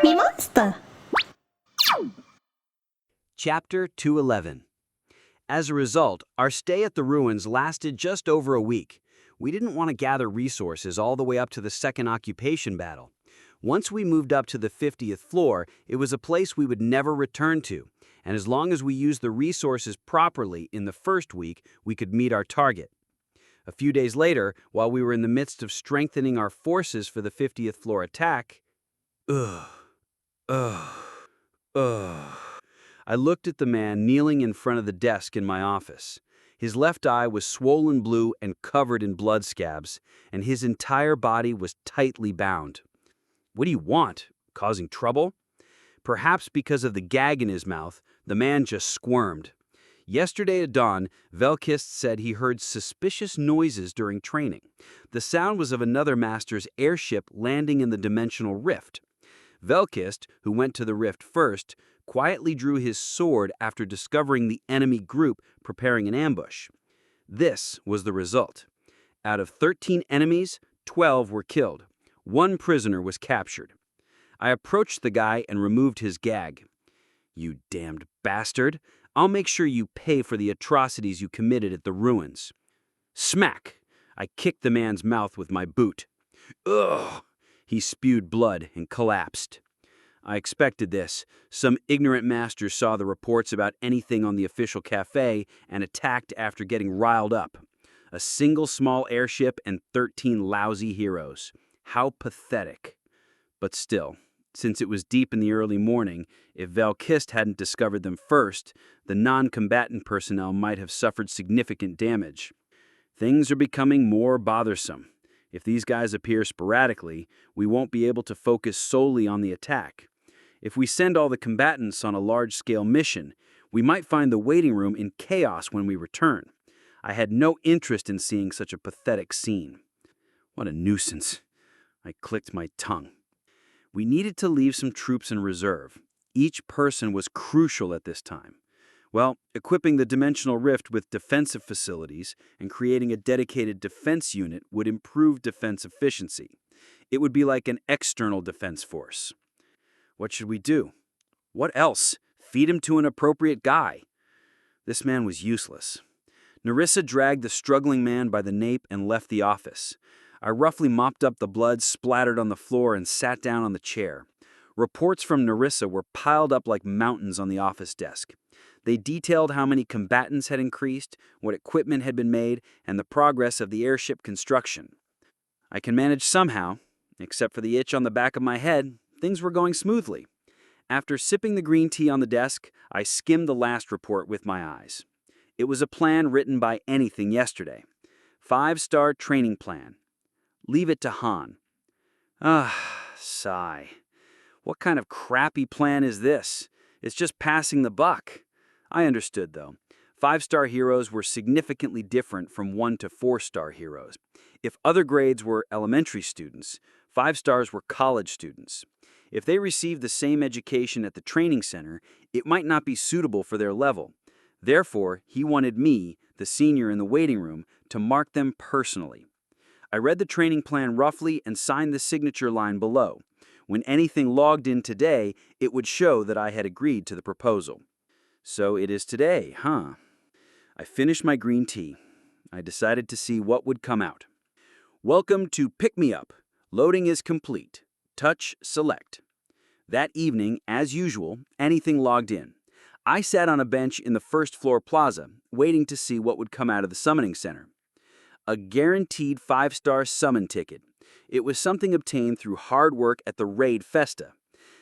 MeMonster. Chapter 211. As a result, our stay at the ruins lasted just over a week. We didn't want to gather resources all the way up to the second occupation battle. Once we moved up to the 50th floor, it was a place we would never return to, and as long as we used the resources properly in the first week, we could meet our target. A few days later, while we were in the midst of strengthening our forces for the 50th floor attack, I looked at the man kneeling in front of the desk in my office. His left eye was swollen blue and covered in blood scabs, and his entire body was tightly bound. What do you want? Causing trouble? Perhaps because of the gag in his mouth, the man just squirmed. Yesterday at dawn, Velkist said he heard suspicious noises during training. The sound was of another master's airship landing in the dimensional rift. Velkist, who went to the rift first, quietly drew his sword after discovering the enemy group preparing an ambush. This was the result. Out of 13 enemies, 12 were killed. 1 prisoner was captured. I approached the guy and removed his gag. "You damned bastard! I'll make sure you pay for the atrocities you committed at the ruins." Smack! I kicked the man's mouth with my boot. Ugh! He spewed blood and collapsed. I expected this. Some ignorant master saw the reports about anything on the official cafe and attacked after getting riled up. A single small airship and 13 lousy heroes. How pathetic. But still, since it was deep in the early morning, if Velkist hadn't discovered them first, the non-combatant personnel might have suffered significant damage. Things are becoming more bothersome. If these guys appear sporadically, we won't be able to focus solely on the attack. If we send all the combatants on a large-scale mission, we might find the waiting room in chaos when we return. I had no interest in seeing such a pathetic scene. What a nuisance. I clicked my tongue. We needed to leave some troops in reserve. Each person was crucial at this time. Well, equipping the dimensional rift with defensive facilities and creating a dedicated defense unit would improve defense efficiency. It would be like an external defense force. What should we do? What else? Feed him to an appropriate guy. This man was useless. Narissa dragged the struggling man by the nape and left the office. I roughly mopped up the blood splattered on the floor and sat down on the chair. Reports from Narissa were piled up like mountains on the office desk. They detailed how many combatants had increased, what equipment had been made, and the progress of the airship construction. I can manage somehow. Except for the itch on the back of my head, things were going smoothly. After sipping the green tea on the desk, I skimmed the last report with my eyes. It was a plan written by anything yesterday. 5-star training plan. Leave it to Han. Sigh. What kind of crappy plan is this? It's just passing the buck. I understood, though. 5-star heroes were significantly different from 1 to 4-star heroes. If other grades were elementary students, 5 stars were college students. If they received the same education at the training center, it might not be suitable for their level. Therefore, he wanted me, the senior in the waiting room, to mark them personally. I read the training plan roughly and signed the signature line below. When anything logged in today, it would show that I had agreed to the proposal. So it is today, huh? I finished my green tea. I decided to see what would come out. Welcome to Pick Me Up. Loading is complete. Touch Select. That evening, as usual, anything logged in. I sat on a bench in the first floor plaza, waiting to see what would come out of the summoning center. A guaranteed 5-star summon ticket. It was something obtained through hard work at the Raid Festa.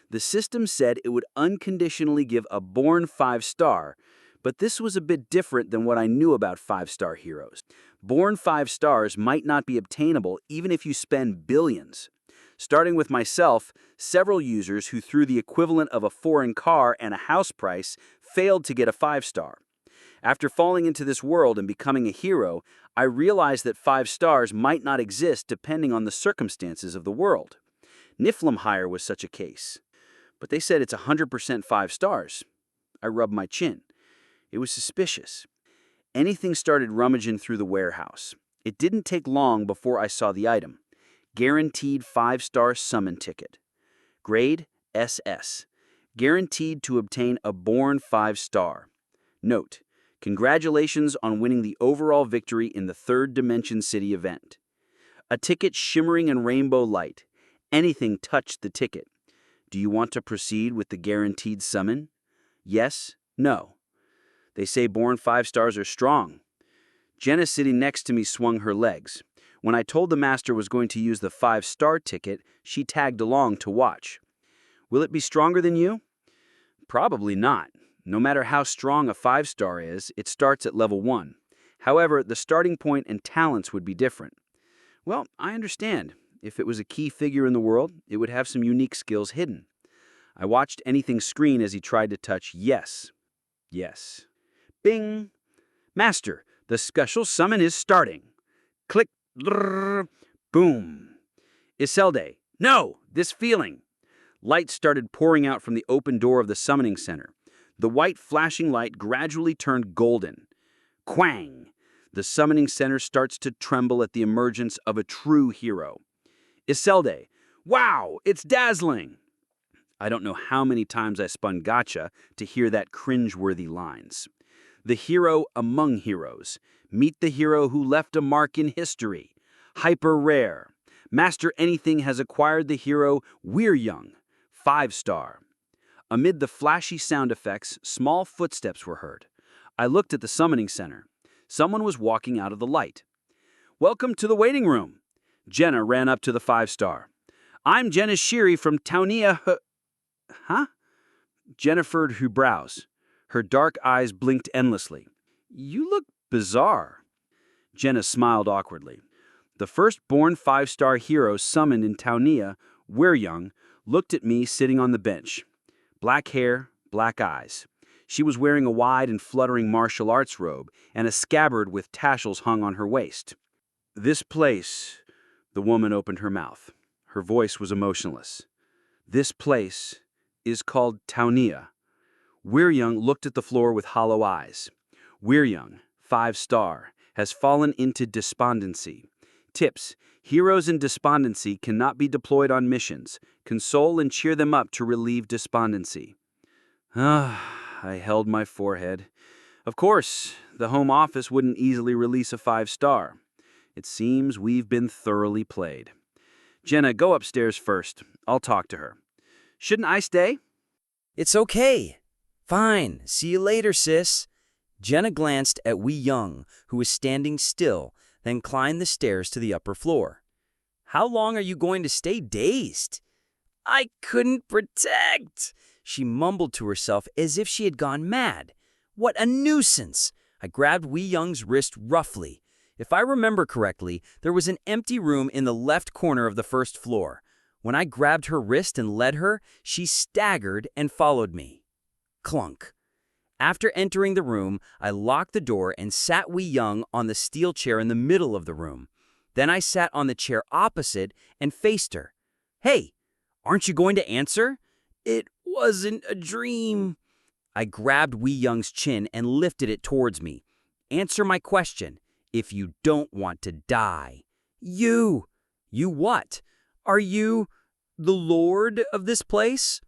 The system said it would unconditionally give a born 5-star, but this was a bit different than what I knew about 5-star heroes. Born 5 stars might not be obtainable even if you spend billions. Starting with myself, several users who threw the equivalent of a foreign car and a house price failed to get a 5-star. After falling into this world and becoming a hero, I realized that 5 stars might not exist depending on the circumstances of the world. Niflheim was such a case. But they said it's 100% 5 stars. I rubbed my chin. It was suspicious. Anything started rummaging through the warehouse. It didn't take long before I saw the item. Guaranteed 5-star summon ticket. Grade SS. Guaranteed to obtain a Born 5-star. Note: congratulations on winning the overall victory in the Third Dimension City event. A ticket shimmering in rainbow light. Anything touched the ticket. Do you want to proceed with the guaranteed summon? Yes? No? They say Born 5-stars are strong. Jenna sitting next to me swung her legs. When I told the master was going to use the 5-star ticket, she tagged along to watch. Will it be stronger than you? Probably not. No matter how strong a 5-star is, it starts at level 1. However, the starting point and talents would be different. Well, I understand. If it was a key figure in the world, it would have some unique skills hidden. I watched Anything's screen as he tried to touch yes. Yes. Bing! Master, the special summon is starting. Click. Brrr, boom. Isekai. No! This feeling. Light started pouring out from the open door of the summoning center. The white flashing light gradually turned golden. Quang! The summoning center starts to tremble at the emergence of a true hero. Isekai. Wow! It's dazzling! I don't know how many times I spun Gacha to hear that cringe-worthy lines. The hero among heroes. Meet the hero who left a mark in history. Hyper rare. Master Anything has acquired the hero We're Young. 5-star. Amid the flashy sound effects, small footsteps were heard. I looked at the summoning center. Someone was walking out of the light. Welcome to the waiting room. Jenna ran up to the 5-star. I'm Jenna Shiri from Taunia. Huh? Jenna furrowed her brows. Her dark eyes blinked endlessly. You look bizarre. Jenna smiled awkwardly. The first-born 5-star hero summoned in Taunia, We're Young, looked at me sitting on the bench. Black hair, black eyes. She was wearing a wide and fluttering martial arts robe and a scabbard with tassels hung on her waist. This place, the woman opened her mouth. Her voice was emotionless. This place is called Taunia. We're Young looked at the floor with hollow eyes. We're Young, 5-star, has fallen into despondency. Tips: heroes in despondency cannot be deployed on missions. Console and cheer them up to relieve despondency. I held my forehead. Of course, the Home Office wouldn't easily release a 5-star. It seems we've been thoroughly played. Jenna, go upstairs first. I'll talk to her. Shouldn't I stay? It's okay. Fine. See you later, sis. Jenna glanced at Wee Young, who was standing still, then climbed the stairs to the upper floor. How long are you going to stay dazed? I couldn't protect, she mumbled to herself as if she had gone mad. What a nuisance! I grabbed Wee Young's wrist roughly. If I remember correctly, there was an empty room in the left corner of the first floor. When I grabbed her wrist and led her, she staggered and followed me. Clunk. After entering the room, I locked the door and sat Wee Young on the steel chair in the middle of the room. Then I sat on the chair opposite and faced her. Hey, aren't you going to answer? It wasn't a dream. I grabbed Wee Young's chin and lifted it towards me. Answer my question, if you don't want to die. You what? Are you the lord of this place?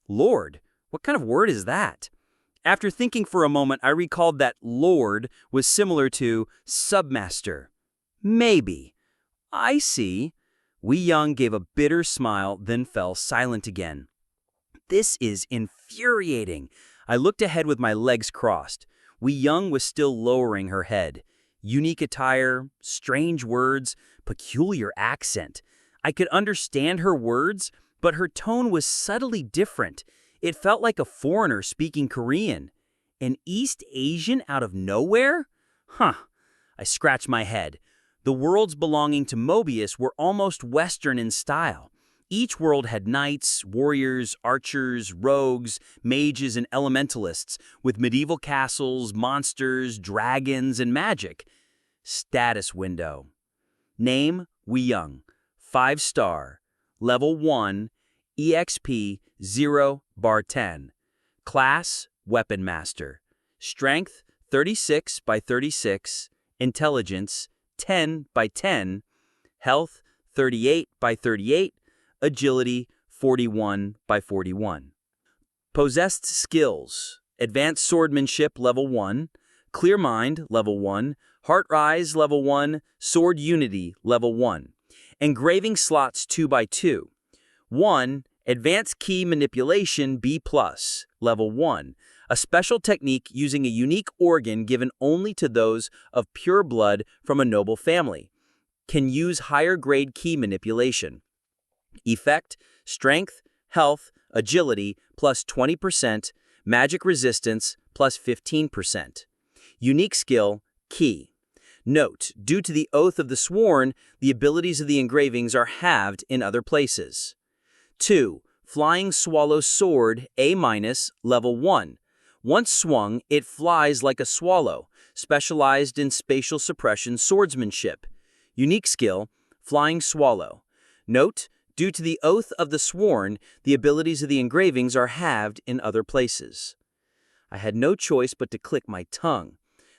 Lord? What kind of word is that? After thinking for a moment, I recalled that lord was similar to submaster. Maybe. I see. Wee Young gave a bitter smile, then fell silent again. This is infuriating. I looked ahead with my legs crossed. Wee Young was still lowering her head. Unique attire, strange words, peculiar accent. I could understand her words, but her tone was subtly different. It felt like a foreigner speaking Korean. An East Asian out of nowhere? Huh. I scratched my head. The worlds belonging to Mobius were almost Western in style. Each world had knights, warriors, archers, rogues, mages, and elementalists, with medieval castles, monsters, dragons, and magic. Status window. Name, Wee Young. 5-star. Level 1. EXP 0/10. Class, Weapon Master. Strength, 36/36. Intelligence, 10/10. Health, 38/38. Agility, 41 by 41. Possessed skills: Advanced Swordsmanship Level 1, Clear Mind Level 1, Heart Rise Level 1, Sword Unity Level 1. Engraving slots 2 by 2. 1. Advanced Key Manipulation B+, Level 1. A special technique using a unique organ given only to those of pure blood from a noble family. Can use higher grade key manipulation. Effect: Strength, Health, Agility plus 20%, Magic Resistance plus 15%. Unique skill: Key. Note: due to the Oath of the Sworn, the abilities of the engravings are halved in other places. 2. Flying Swallow Sword A-, Level 1. Once swung, it flies like a swallow, specialized in spatial suppression swordsmanship. Unique skill: Flying Swallow. Note: due to the Oath of the Sworn, the abilities of the engravings are halved in other places. I had no choice but to click my tongue.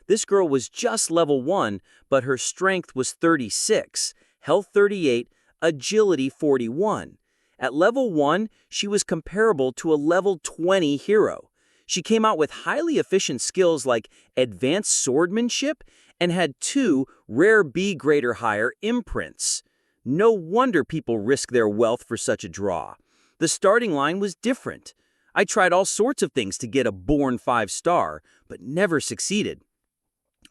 This girl was just level 1, but her strength was 36, health 38, agility 41. At level 1, she was comparable to a level 20 hero. She came out with highly efficient skills like Advanced Swordsmanship and had 2 rare B grade or higher imprints. No wonder people risk their wealth for such a draw. The starting line was different. I tried all sorts of things to get a born 5-star, but never succeeded.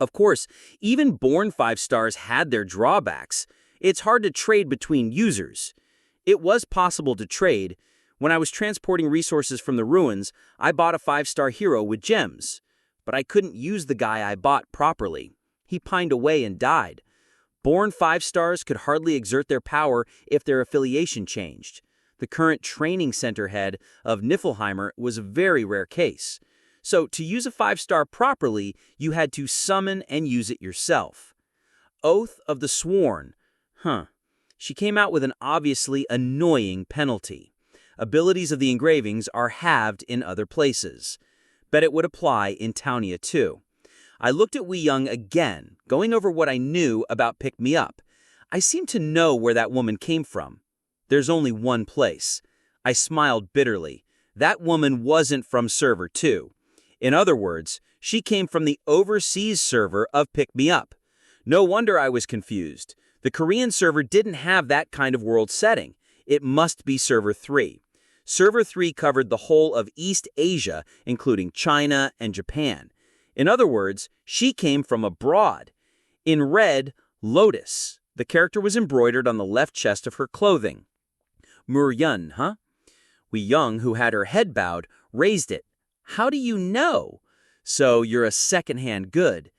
Of course, even born 5 stars had their drawbacks. It's hard to trade between users. It was possible to trade. When I was transporting resources from the ruins, I bought a 5-star hero with gems. But I couldn't use the guy I bought properly. He pined away and died. Born 5 stars could hardly exert their power if their affiliation changed. The current training center head of Niflheimer was a very rare case. So to use a 5-star properly, you had to summon and use it yourself. Oath of the Sworn. She came out with an obviously annoying penalty. Abilities of the engravings are halved in other places. Bet it would apply in Townia too. I looked at Wee Young again, going over what I knew about Pick Me Up. I seemed to know where that woman came from. There's only one place. I smiled bitterly. That woman wasn't from Server 2. In other words, she came from the overseas server of Pick Me Up. No wonder I was confused. The Korean server didn't have that kind of world setting. It must be Server 3. Server 3 covered the whole of East Asia, including China and Japan. In other words, she came from abroad. In red, Lotus. The character was embroidered on the left chest of her clothing. Muryun, huh? Wee Young, who had her head bowed, raised it. How do you know? So you're a second-hand good.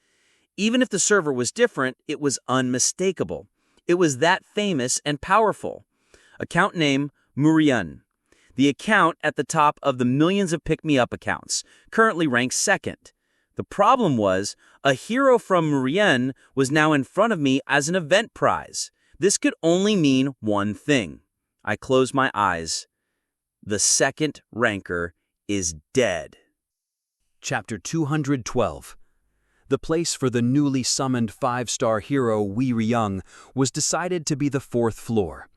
Even if the server was different, it was unmistakable. It was that famous and powerful. Account name, Muryun. The account at the top of the millions of Pick Me Up accounts, currently ranked 2nd. The problem was, a hero from Muryun was now in front of me as an event prize. This could only mean one thing. I closed my eyes. The second ranker is dead. Chapter 212. The place for the newly summoned 5-star hero Wee Young was decided to be the 4th floor.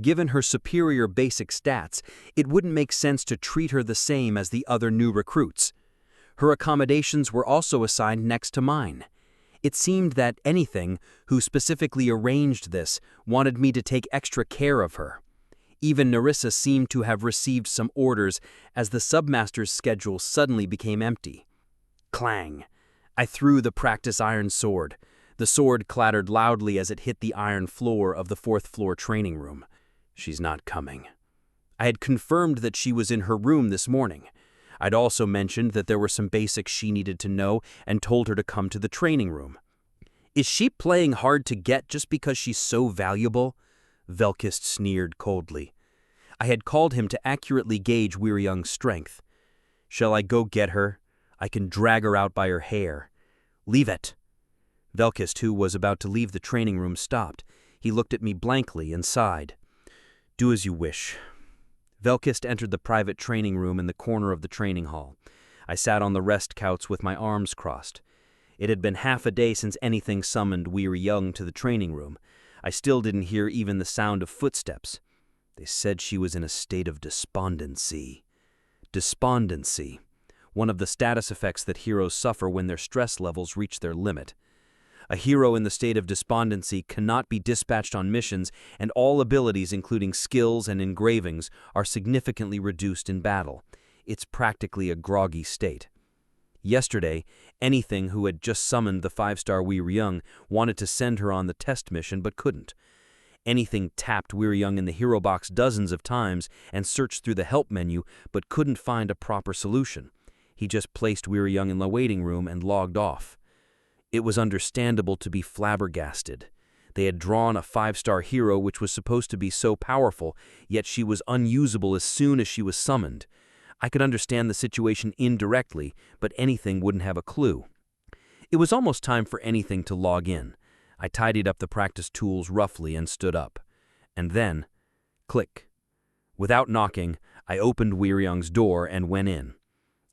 Given her superior basic stats, it wouldn't make sense to treat her the same as the other new recruits. Her accommodations were also assigned next to mine. It seemed that Anything, who specifically arranged this, wanted me to take extra care of her. Even Narissa seemed to have received some orders as the submaster's schedule suddenly became empty. Clang! I threw the practice iron sword. The sword clattered loudly as it hit the iron floor of the 4th floor training room. She's not coming. I had confirmed that she was in her room this morning. I'd also mentioned that there were some basics she needed to know and told her to come to the training room. Is she playing hard to get just because she's so valuable? Velkist sneered coldly. I had called him to accurately gauge Wee Young's strength. Shall I go get her? I can drag her out by her hair. Leave it. Velkist, who was about to leave the training room, stopped. He looked at me blankly and sighed. Do as you wish. Velkist entered the private training room in the corner of the training hall. I sat on the rest couch with my arms crossed. It had been half a day since Anything summoned Wee Young to the training room. I still didn't hear even the sound of footsteps. They said she was in a state of despondency. Despondency, one of the status effects that heroes suffer when their stress levels reach their limit. A hero in the state of despondency cannot be dispatched on missions, and all abilities, including skills and engravings, are significantly reduced in battle. It's practically a groggy state. Yesterday, Anything, who had just summoned the 5-star Weir Young, wanted to send her on the test mission but couldn't. Anything tapped Weir Young in the hero box dozens of times and searched through the help menu but couldn't find a proper solution. He just placed Weir Young in the waiting room and logged off. It was understandable to be flabbergasted. They had drawn a 5-star hero which was supposed to be so powerful, yet she was unusable as soon as she was summoned. I could understand the situation indirectly, but Anything wouldn't have a clue. It was almost time for Anything to log in. I tidied up the practice tools roughly and stood up. And then, click. Without knocking, I opened Weir Young's door and went in.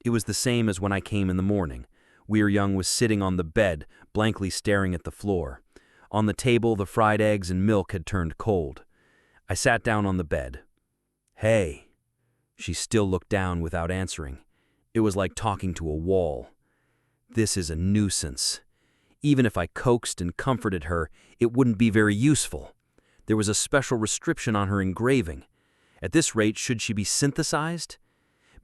It was the same as when I came in the morning. Weir Young was sitting on the bed, blankly staring at the floor. On the table, the fried eggs and milk had turned cold. I sat down on the bed. "Hey." She still looked down without answering. It was like talking to a wall. This is a nuisance. Even if I coaxed and comforted her, it wouldn't be very useful. There was a special restriction on her engraving. At this rate, should she be synthesized?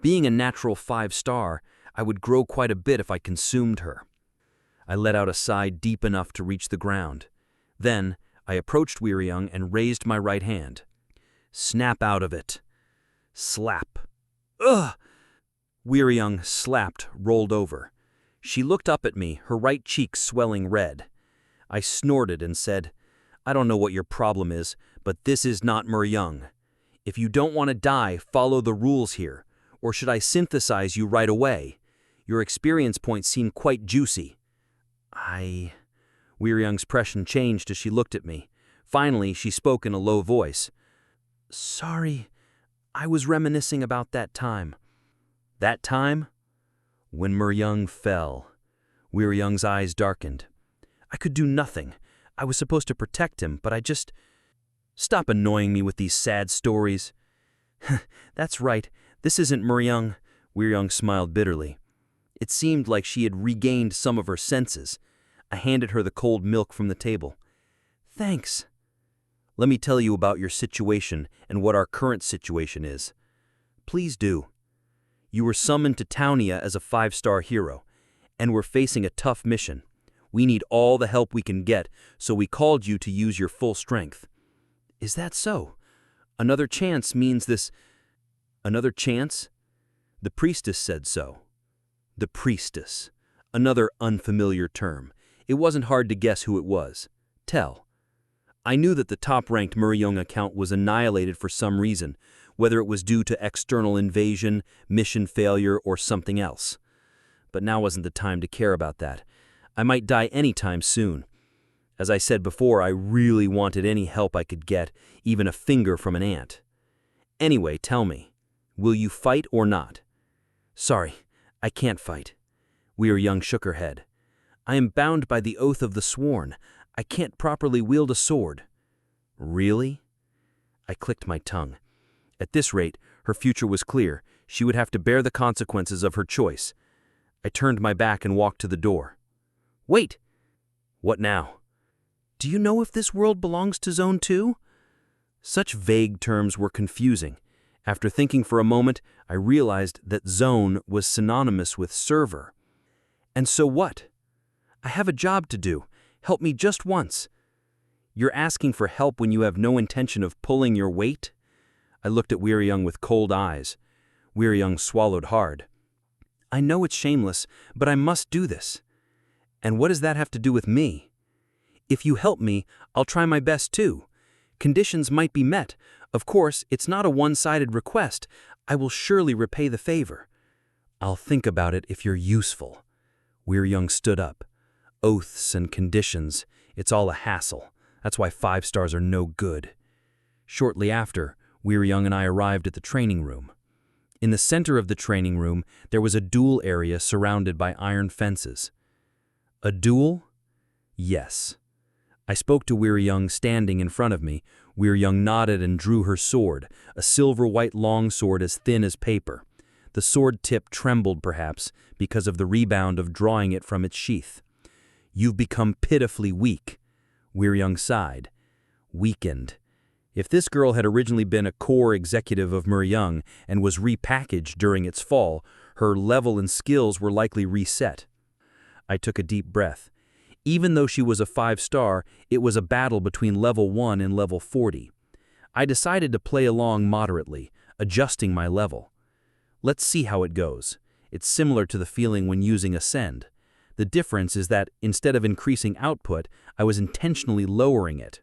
Being a natural 5-star, I would grow quite a bit if I consumed her. I let out a sigh deep enough to reach the ground. Then, I approached Weir Young and raised my right hand. "Snap out of it." Slap. Ugh! Weir Young slapped, rolled over. She looked up at me, her right cheek swelling red. I snorted and said, "I don't know what your problem is, but this is not Young. If you don't want to die, follow the rules here. Or should I synthesize you right away? Your experience points seem quite juicy." Weir Young's expression changed as she looked at me. Finally, she spoke in a low voice. "Sorry, I was reminiscing about that time." That time? When Young fell. Weir Young's eyes darkened. I could do nothing. I was supposed to protect him, but I just... Stop annoying me with these sad stories. That's right, this isn't Young. Weir Young smiled bitterly. It seemed like she had regained some of her senses. I handed her the cold milk from the table. "Thanks." "Let me tell you about your situation and what our current situation is." "Please do." "You were summoned to Townia as a 5-star hero, and we're facing a tough mission. We need all the help we can get, so we called you to use your full strength." "Is that so? Another chance means this..." "Another chance?" "The priestess said so." The priestess. Another unfamiliar term. It wasn't hard to guess who it was. Tell. I knew that the top-ranked Young account was annihilated for some reason, whether it was due to external invasion, mission failure, or something else. But now wasn't the time to care about that. I might die anytime soon. As I said before, I really wanted any help I could get, even a finger from an ant. Anyway, tell me, will you fight or not? "Sorry, I can't fight." Weir Young shook her head. "I am bound by the oath of the sworn. I can't properly wield a sword." "Really?" I clicked my tongue. At this rate, her future was clear. She would have to bear the consequences of her choice. I turned my back and walked to the door. "Wait!" "What now?" "Do you know if this world belongs to Zone 2? Such vague terms were confusing. After thinking for a moment, I realized that zone was synonymous with server. And so what? I have a job to do. Help me just once. You're asking for help when you have no intention of pulling your weight? I looked at Weir Young with cold eyes. Weir Young swallowed hard. I know it's shameless, but I must do this. And what does that have to do with me? If you help me, I'll try my best too. Conditions might be met. Of course, it's not a one-sided request. I will surely repay the favor. I'll think about it if you're useful. Weir Young stood up. Oaths and conditions, it's all a hassle. That's why 5-stars are no good. Shortly after, Weir Young and I arrived at the training room. In the center of the training room, there was a duel area surrounded by iron fences. A duel? Yes. I spoke to Weir Young standing in front of me. Young nodded and drew her sword, a silver-white longsword as thin as paper. The sword tip trembled, perhaps, because of the rebound of drawing it from its sheath. "You've become pitifully weak." Young sighed. Weakened. If this girl had originally been a core executive of Young and was repackaged during its fall, her level and skills were likely reset. I took a deep breath. Even though she was a 5-star, it was a battle between level 1 and level 40. I decided to play along moderately, adjusting my level. Let's see how it goes. It's similar to the feeling when using Ascend. The difference is that instead of increasing output, I was intentionally lowering it.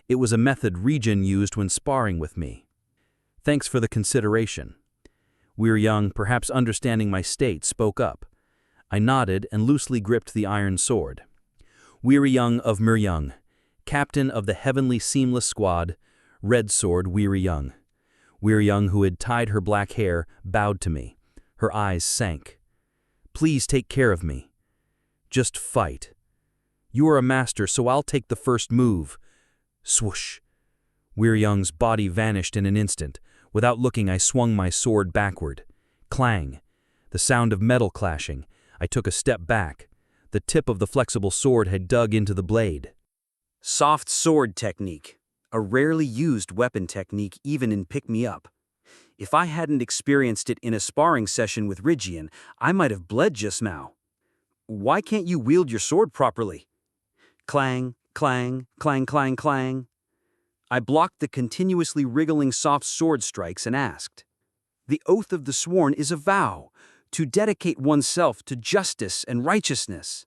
It was a method Regen used when sparring with me. "Thanks for the consideration." Young, perhaps understanding my state, spoke up. I nodded and loosely gripped the iron sword. Young of Young, captain of the Heavenly Seamless Squad, Red Sword Young. Young, who had tied her black hair, bowed to me. Her eyes sank. "Please take care of me. Just fight. You are a master, so I'll take the first move." Swoosh. Young's body vanished in an instant. Without looking, I swung my sword backward. Clang. The sound of metal clashing. I took a step back. The tip of the flexible sword had dug into the blade. Soft sword technique. A rarely used weapon technique even in pick-me-up. If I hadn't experienced it in a sparring session with Rygian, I might have bled just now. "Why can't you wield your sword properly?" Clang, clang, clang, clang, clang. I blocked the continuously wriggling soft sword strikes and asked. "The oath of the sworn is a vow, to dedicate oneself to justice and righteousness."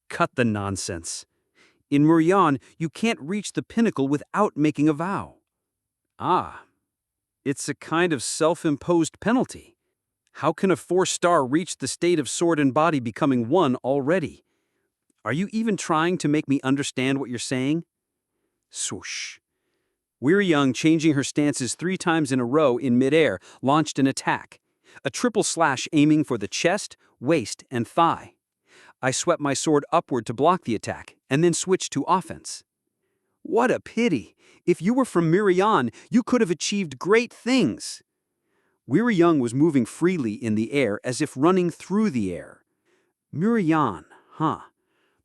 Cut the nonsense. In Muryan, you can't reach the pinnacle without making a vow. Ah, it's a kind of self-imposed penalty. How can a 4-star reach the state of sword and body becoming one already? Are you even trying to make me understand what you're saying? Swoosh. Young, changing her stances 3 times in a row in midair, launched an attack. A triple slash aiming for the chest, waist, and thigh. I swept my sword upward to block the attack, and then switched to offense. What a pity! If you were from Miriam, you could have achieved great things. Young was moving freely in the air as if running through the air. Miriam, huh?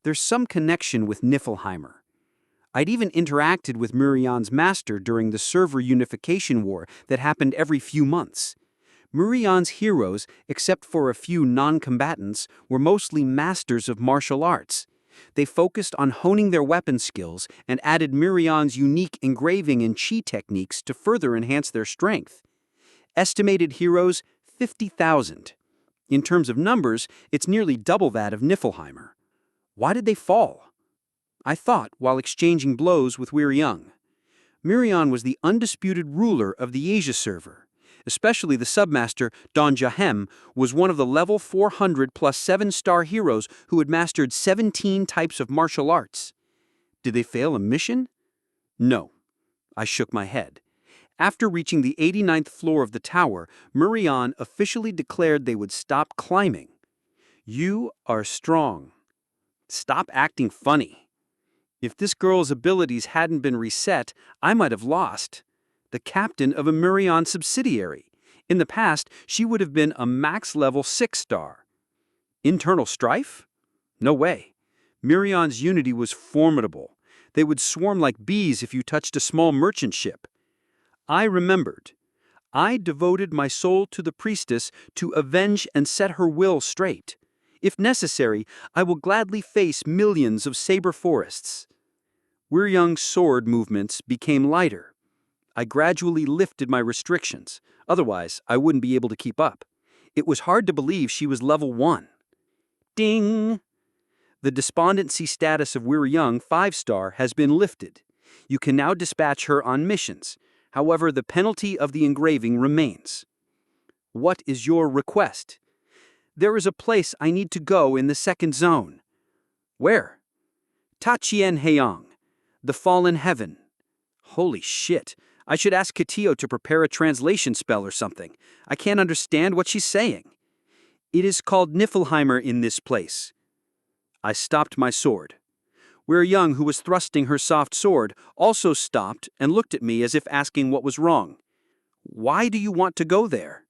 There's some connection with Niflheimer. I'd even interacted with Miriam's master during the server unification war that happened every few months. Miriam's heroes, except for a few non-combatants, were mostly masters of martial arts. They focused on honing their weapon skills and added Miriam's unique engraving and chi techniques to further enhance their strength. Estimated heroes, 50,000. In terms of numbers, it's nearly double that of Niflheimer. Why did they fall? I thought while exchanging blows with Young. Miriam was the undisputed ruler of the Asia server. Especially the submaster, Don Jahem, was one of the level 400 plus 7-star heroes who had mastered 17 types of martial arts. Did they fail a mission? No. I shook my head. After reaching the 89th floor of the tower, Miriam officially declared they would stop climbing. You are strong. Stop acting funny. If this girl's abilities hadn't been reset, I might have lost. The captain of a Miriam subsidiary. In the past, she would have been a max-level 6-star. Internal strife? No way. Miriam's unity was formidable. They would swarm like bees if you touched a small merchant ship. I remembered. I devoted my soul to the priestess to avenge and set her will straight. If necessary, I will gladly face millions of saber forests. Young's sword movements became lighter. I gradually lifted my restrictions. Otherwise, I wouldn't be able to keep up. It was hard to believe she was level 1. Ding! The despondency status of Young 5-star has been lifted. You can now dispatch her on missions. However, the penalty of the engraving remains. What is your request? There is a place I need to go in the 2nd zone. Where? Tachien Heong, the fallen heaven. Holy shit. I should ask Katio to prepare a translation spell or something. I can't understand what she's saying. It is called Niflheimer in this place. I stopped my sword. Where Young, who was thrusting her soft sword, also stopped and looked at me as if asking what was wrong. Why do you want to go there?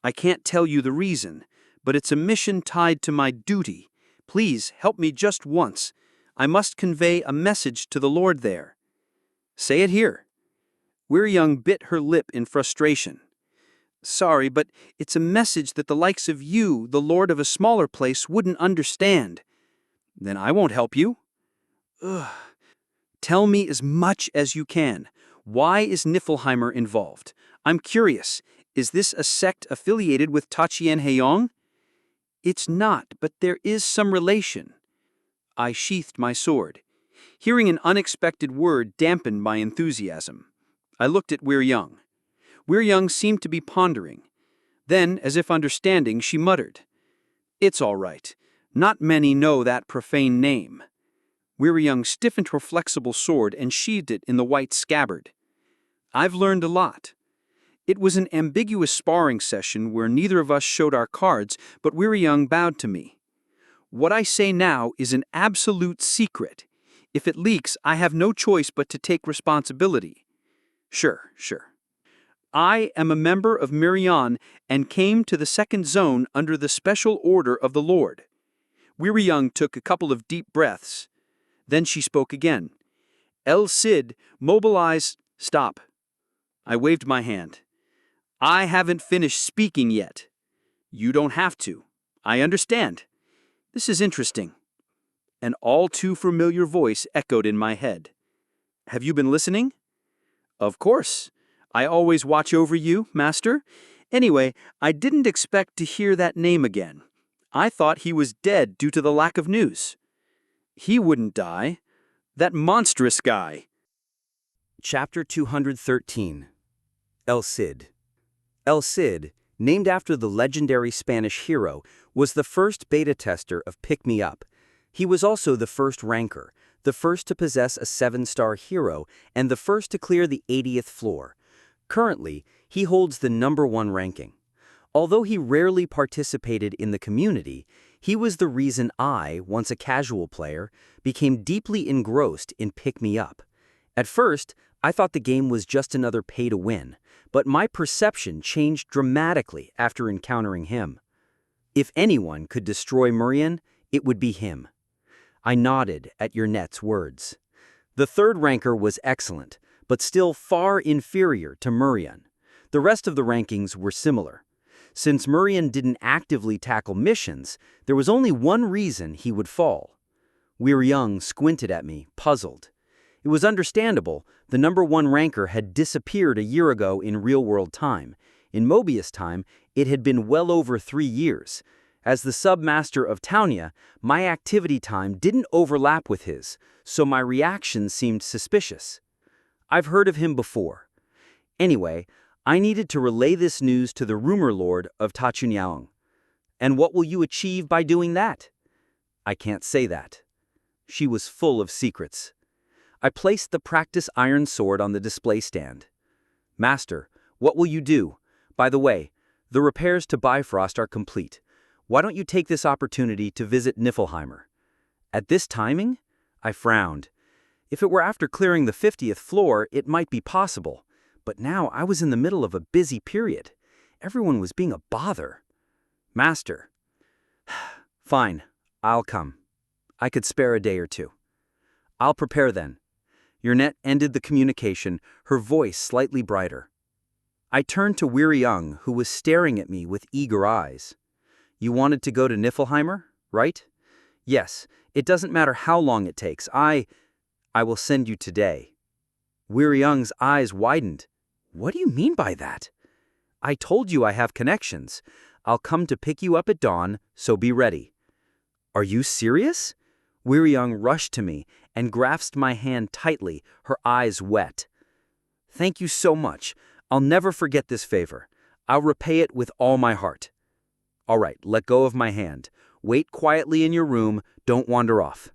I can't tell you the reason, but it's a mission tied to my duty. Please help me just once. I must convey a message to the Lord there. Say it here. Young bit her lip in frustration. Sorry, but it's a message that the likes of you, the lord of a smaller place, wouldn't understand. Then I won't help you. Ugh. Tell me as much as you can. Why is Niflheimer involved? I'm curious. Is this a sect affiliated with Tachien Heiyong? It's not, but there is some relation. I sheathed my sword. Hearing an unexpected word dampened my enthusiasm. I looked at Young. Young seemed to be pondering. Then, as if understanding, she muttered, It's all right. Not many know that profane name. Young stiffened her flexible sword and sheathed it in the white scabbard. I've learned a lot. It was an ambiguous sparring session where neither of us showed our cards, but Young bowed to me. What I say now is an absolute secret. If it leaks, I have no choice but to take responsibility. Sure. I am a member of Mirion and came to the second zone under the special order of the Lord. Young took a couple of deep breaths. Then she spoke again. El Cid, mobilize. Stop. I waved my hand. I haven't finished speaking yet. You don't have to. I understand. This is interesting. An all too familiar voice echoed in my head. Have you been listening? Of course. I always watch over you, Master. Anyway, I didn't expect to hear that name again. I thought he was dead due to the lack of news. He wouldn't die. That monstrous guy. Chapter 213. El Cid. El Cid, named after the legendary Spanish hero, was the first beta tester of Pick Me Up. He was also the first ranker, the first to possess a 7-star hero, and the first to clear the 80th floor. Currently, he holds the #1 ranking. Although he rarely participated in the community, he was the reason I, once a casual player, became deeply engrossed in Pick Me Up. At first, I thought the game was just another pay-to-win, but my perception changed dramatically after encountering him. If anyone could destroy Mirion, it would be him. I nodded at your net's words. The third ranker was excellent, but still far inferior to Mirion. The rest of the rankings were similar. Since Mirion didn't actively tackle missions, there was only one reason he would fall. Young squinted at me, puzzled. It was understandable. The #1 ranker had disappeared a year ago in real-world time. In Mobius time, it had been well over 3 years. As the sub-master of Taunia, my activity time didn't overlap with his, so my reaction seemed suspicious. I've heard of him before. Anyway, I needed to relay this news to the rumor lord of Tachunyaong. And what will you achieve by doing that? I can't say that. She was full of secrets. I placed the practice iron sword on the display stand. Master, what will you do? By the way, the repairs to Bifrost are complete. Why don't you take this opportunity to visit Niflheimer? At this timing? I frowned. If it were after clearing the 50th floor, it might be possible. But now I was in the middle of a busy period. Everyone was being a bother. Master. Fine, I'll come. I could spare a day or two. I'll prepare then. Your net ended the communication, her voice slightly brighter. I turned to Young, who was staring at me with eager eyes. You wanted to go to Niflheimer, right? Yes, it doesn't matter how long it takes. I will send you today. Young's eyes widened. What do you mean by that? I told you I have connections. I'll come to pick you up at dawn, so be ready. Are you serious? Young rushed to me and grasped my hand tightly, her eyes wet. Thank you so much. I'll never forget this favor. I'll repay it with all my heart. All right, let go of my hand. Wait quietly in your room. Don't wander off.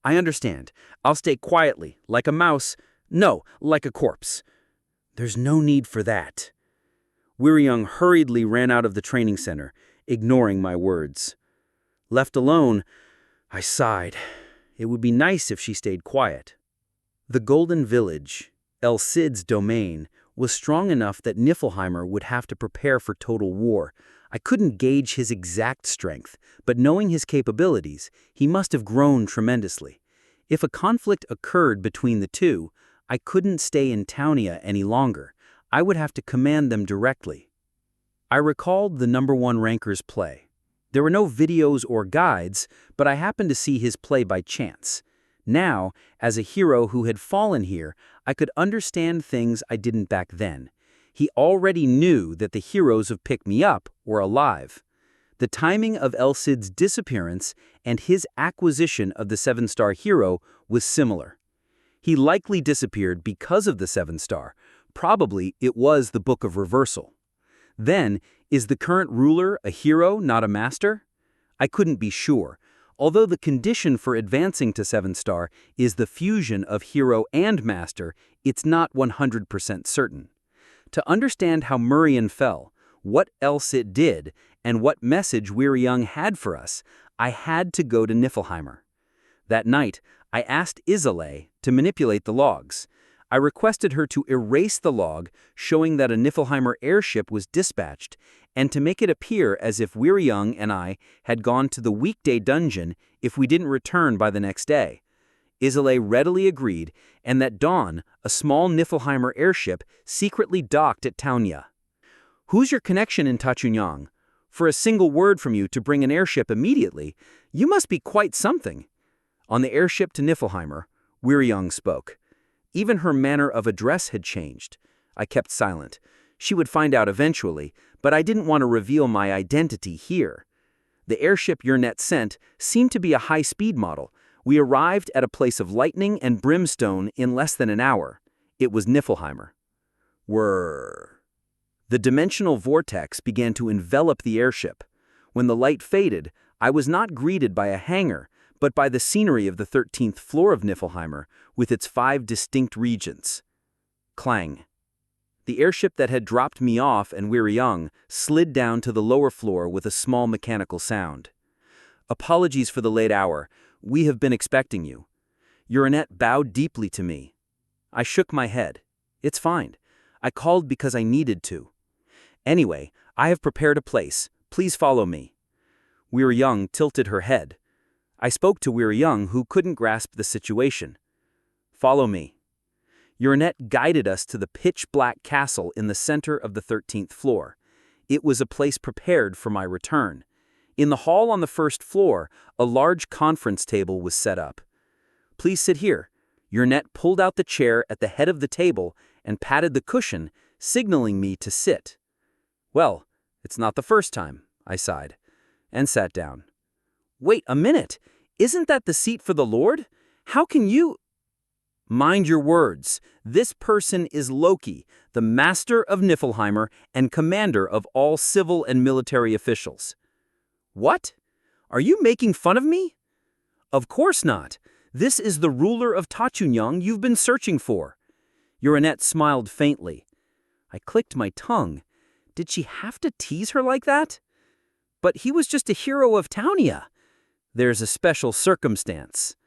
I understand. I'll stay quietly, like a mouse. No, like a corpse. There's no need for that. Young hurriedly ran out of the training center, ignoring my words. Left alone, I sighed. It would be nice if she stayed quiet. The Golden Village, El Cid's domain, was strong enough that Niflheimer would have to prepare for total war. I couldn't gauge his exact strength, but knowing his capabilities, he must have grown tremendously. If a conflict occurred between the two, I couldn't stay in Townia any longer. I would have to command them directly. I recalled the #1 ranker's play. There were no videos or guides, but I happened to see his play by chance. Now, as a hero who had fallen here, I could understand things I didn't back then. He already knew that the heroes of Pick Me Up were alive. The timing of El Cid's disappearance and his acquisition of the 7-star hero was similar. He likely disappeared because of the 7-star. Probably it was the Book of Reversal. Then, is the current ruler a hero, not a master? I couldn't be sure. Although the condition for advancing to 7-star is the fusion of hero and master, it's not 100% certain. To understand how Murian fell, what El Cid did, and what message Wiriyoung had for us, I had to go to Niflheimer. That night, I asked Isekai to manipulate the logs. I requested her to erase the log showing that a Niflheimer airship was dispatched, and to make it appear as if Wiriyoung and I had gone to the weekday dungeon if we didn't return by the next day. Isekai readily agreed, and that dawn, a small Niflheimer airship secretly docked at Townia. "Who's your connection in Tachunhyang? For a single word from you to bring an airship immediately, you must be quite something." On the airship to Niflheimer, Wiriyoung spoke. Even her manner of address had changed. I kept silent. She would find out eventually, but I didn't want to reveal my identity here. The airship your net sent seemed to be a high-speed model. We arrived at a place of lightning and brimstone in less than an hour. It was Niflheimer. The dimensional vortex began to envelop the airship. When the light faded, I was not greeted by a hangar, but by the scenery of the 13th floor of Niflheimer, with its 5 distinct regions. Clang. The airship that had dropped me off and Wiriyoung slid down to the lower floor with a small mechanical sound. "Apologies for the late hour. We have been expecting you." Urinet bowed deeply to me. I shook my head. "It's fine. I called because I needed to. Anyway, I have prepared a place. Please follow me." Wiriyoung tilted her head. I spoke to Wiriyoung, who couldn't grasp the situation. "Follow me." Urinet guided us to the pitch-black castle in the center of the 13th floor. It was a place prepared for my return. In the hall on the first floor, a large conference table was set up. "Please sit here." Urinet pulled out the chair at the head of the table and patted the cushion, signaling me to sit. "Well, it's not the first time," I sighed, and sat down. "Wait a minute! Isn't that the seat for the Lord? How can you—" "Mind your words. This person is Loki, the master of Niflheimer and commander of all civil and military officials." "What? Are you making fun of me?" "Of course not. This is the ruler of Tachunhyang you've been searching for." Urinet smiled faintly. I clicked my tongue. Did she have to tease her like that? "But he was just a hero of Townia." "There's a special circumstance."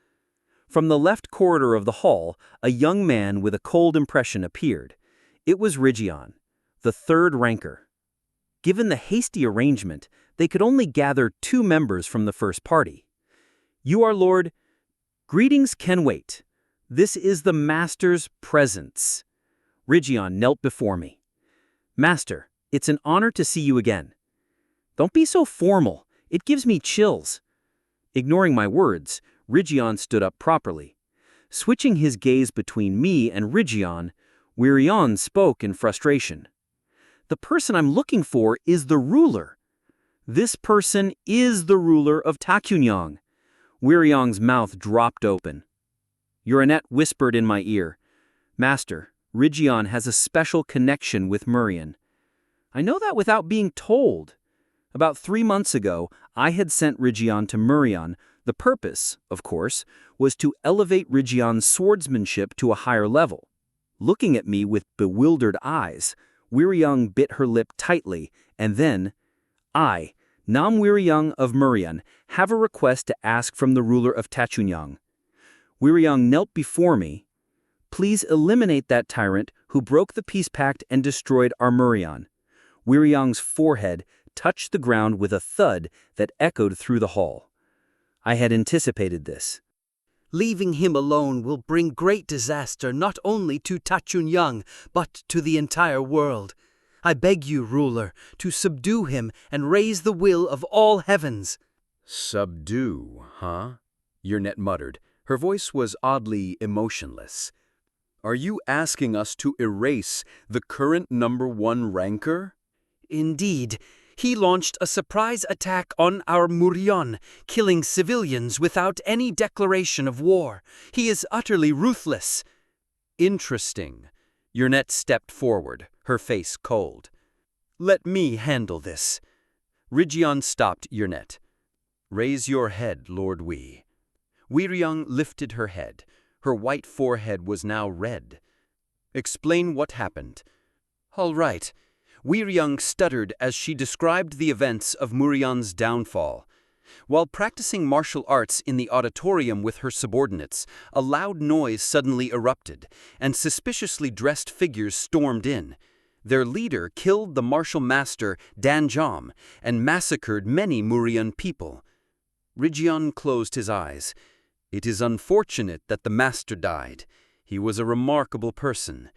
From the left corridor of the hall, a young man with a cold impression appeared. It was Rigion, the 3rd ranker. Given the hasty arrangement, they could only gather 2 members from the first party. "You are Lord—" "Greetings can wait. This is the Master's presence." Rigion knelt before me. "Master, it's an honor to see you again." "Don't be so formal. It gives me chills." Ignoring my words, Rigion stood up properly. Switching his gaze between me and Rigion, Wiriyoung spoke in frustration. "The person I'm looking for is the ruler." "This person is the ruler of Tachunhyang." Wiriyoung's mouth dropped open. Urinet whispered in my ear, "Master, Rigion has a special connection with Murian." "I know that without being told." About 3 months ago, I had sent Rigion to Murian. The purpose, of course, was to elevate Rigion's swordsmanship to a higher level. Looking at me with bewildered eyes, Wiriyoung bit her lip tightly, and then, "I, Nam Wiriyoung of Murian, have a request to ask from the ruler of Tachunhyang." Wiryong knelt before me. Please eliminate that tyrant who broke the peace pact and destroyed our Murion. Wiryong's forehead touched the ground with a thud that echoed through the hall. I had anticipated this. Leaving him alone will bring great disaster not only to Tachunyoung, but to the entire world. I beg you, ruler, to subdue him and raise the will of all heavens. Subdue, huh? Yurnet muttered. Her voice was oddly emotionless. Are you asking us to erase the current #1 ranker? Indeed. He launched a surprise attack on our Murion, killing civilians without any declaration of war. He is utterly ruthless. Interesting. Yurnet stepped forward, her face cold. Let me handle this. Rigion stopped Yurnet. Raise your head, Lord Wee. Wiryong lifted her head. Her white forehead was now red. Explain what happened. All right. Wiryong stuttered as she described the events of Murion's downfall. While practicing martial arts in the auditorium with her subordinates, a loud noise suddenly erupted, and suspiciously dressed figures stormed in. Their leader killed the martial master Danjom and massacred many Murion people. Rigion closed his eyes. It is unfortunate that the master died. He was a remarkable person.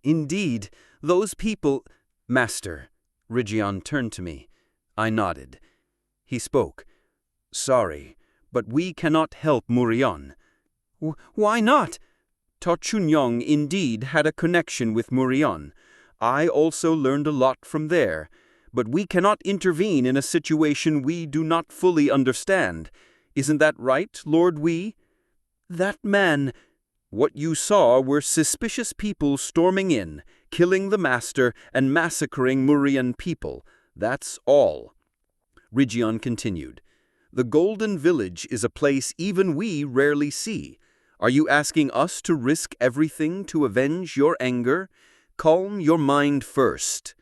Indeed, those people... Master, Rigion turned to me. I nodded. He spoke. Sorry, but we cannot help Murion. Why not? Tachunyoung indeed had a connection with Murion. I also learned a lot from there, but we cannot intervene in a situation we do not fully understand. Isn't that right, Lord Wee? That man... What you saw were suspicious people storming in, killing the master and massacring Murion people. That's all. Rigion continued. The Golden Village is a place even we rarely see. Are you asking us to risk everything to avenge your anger? Calm your mind first.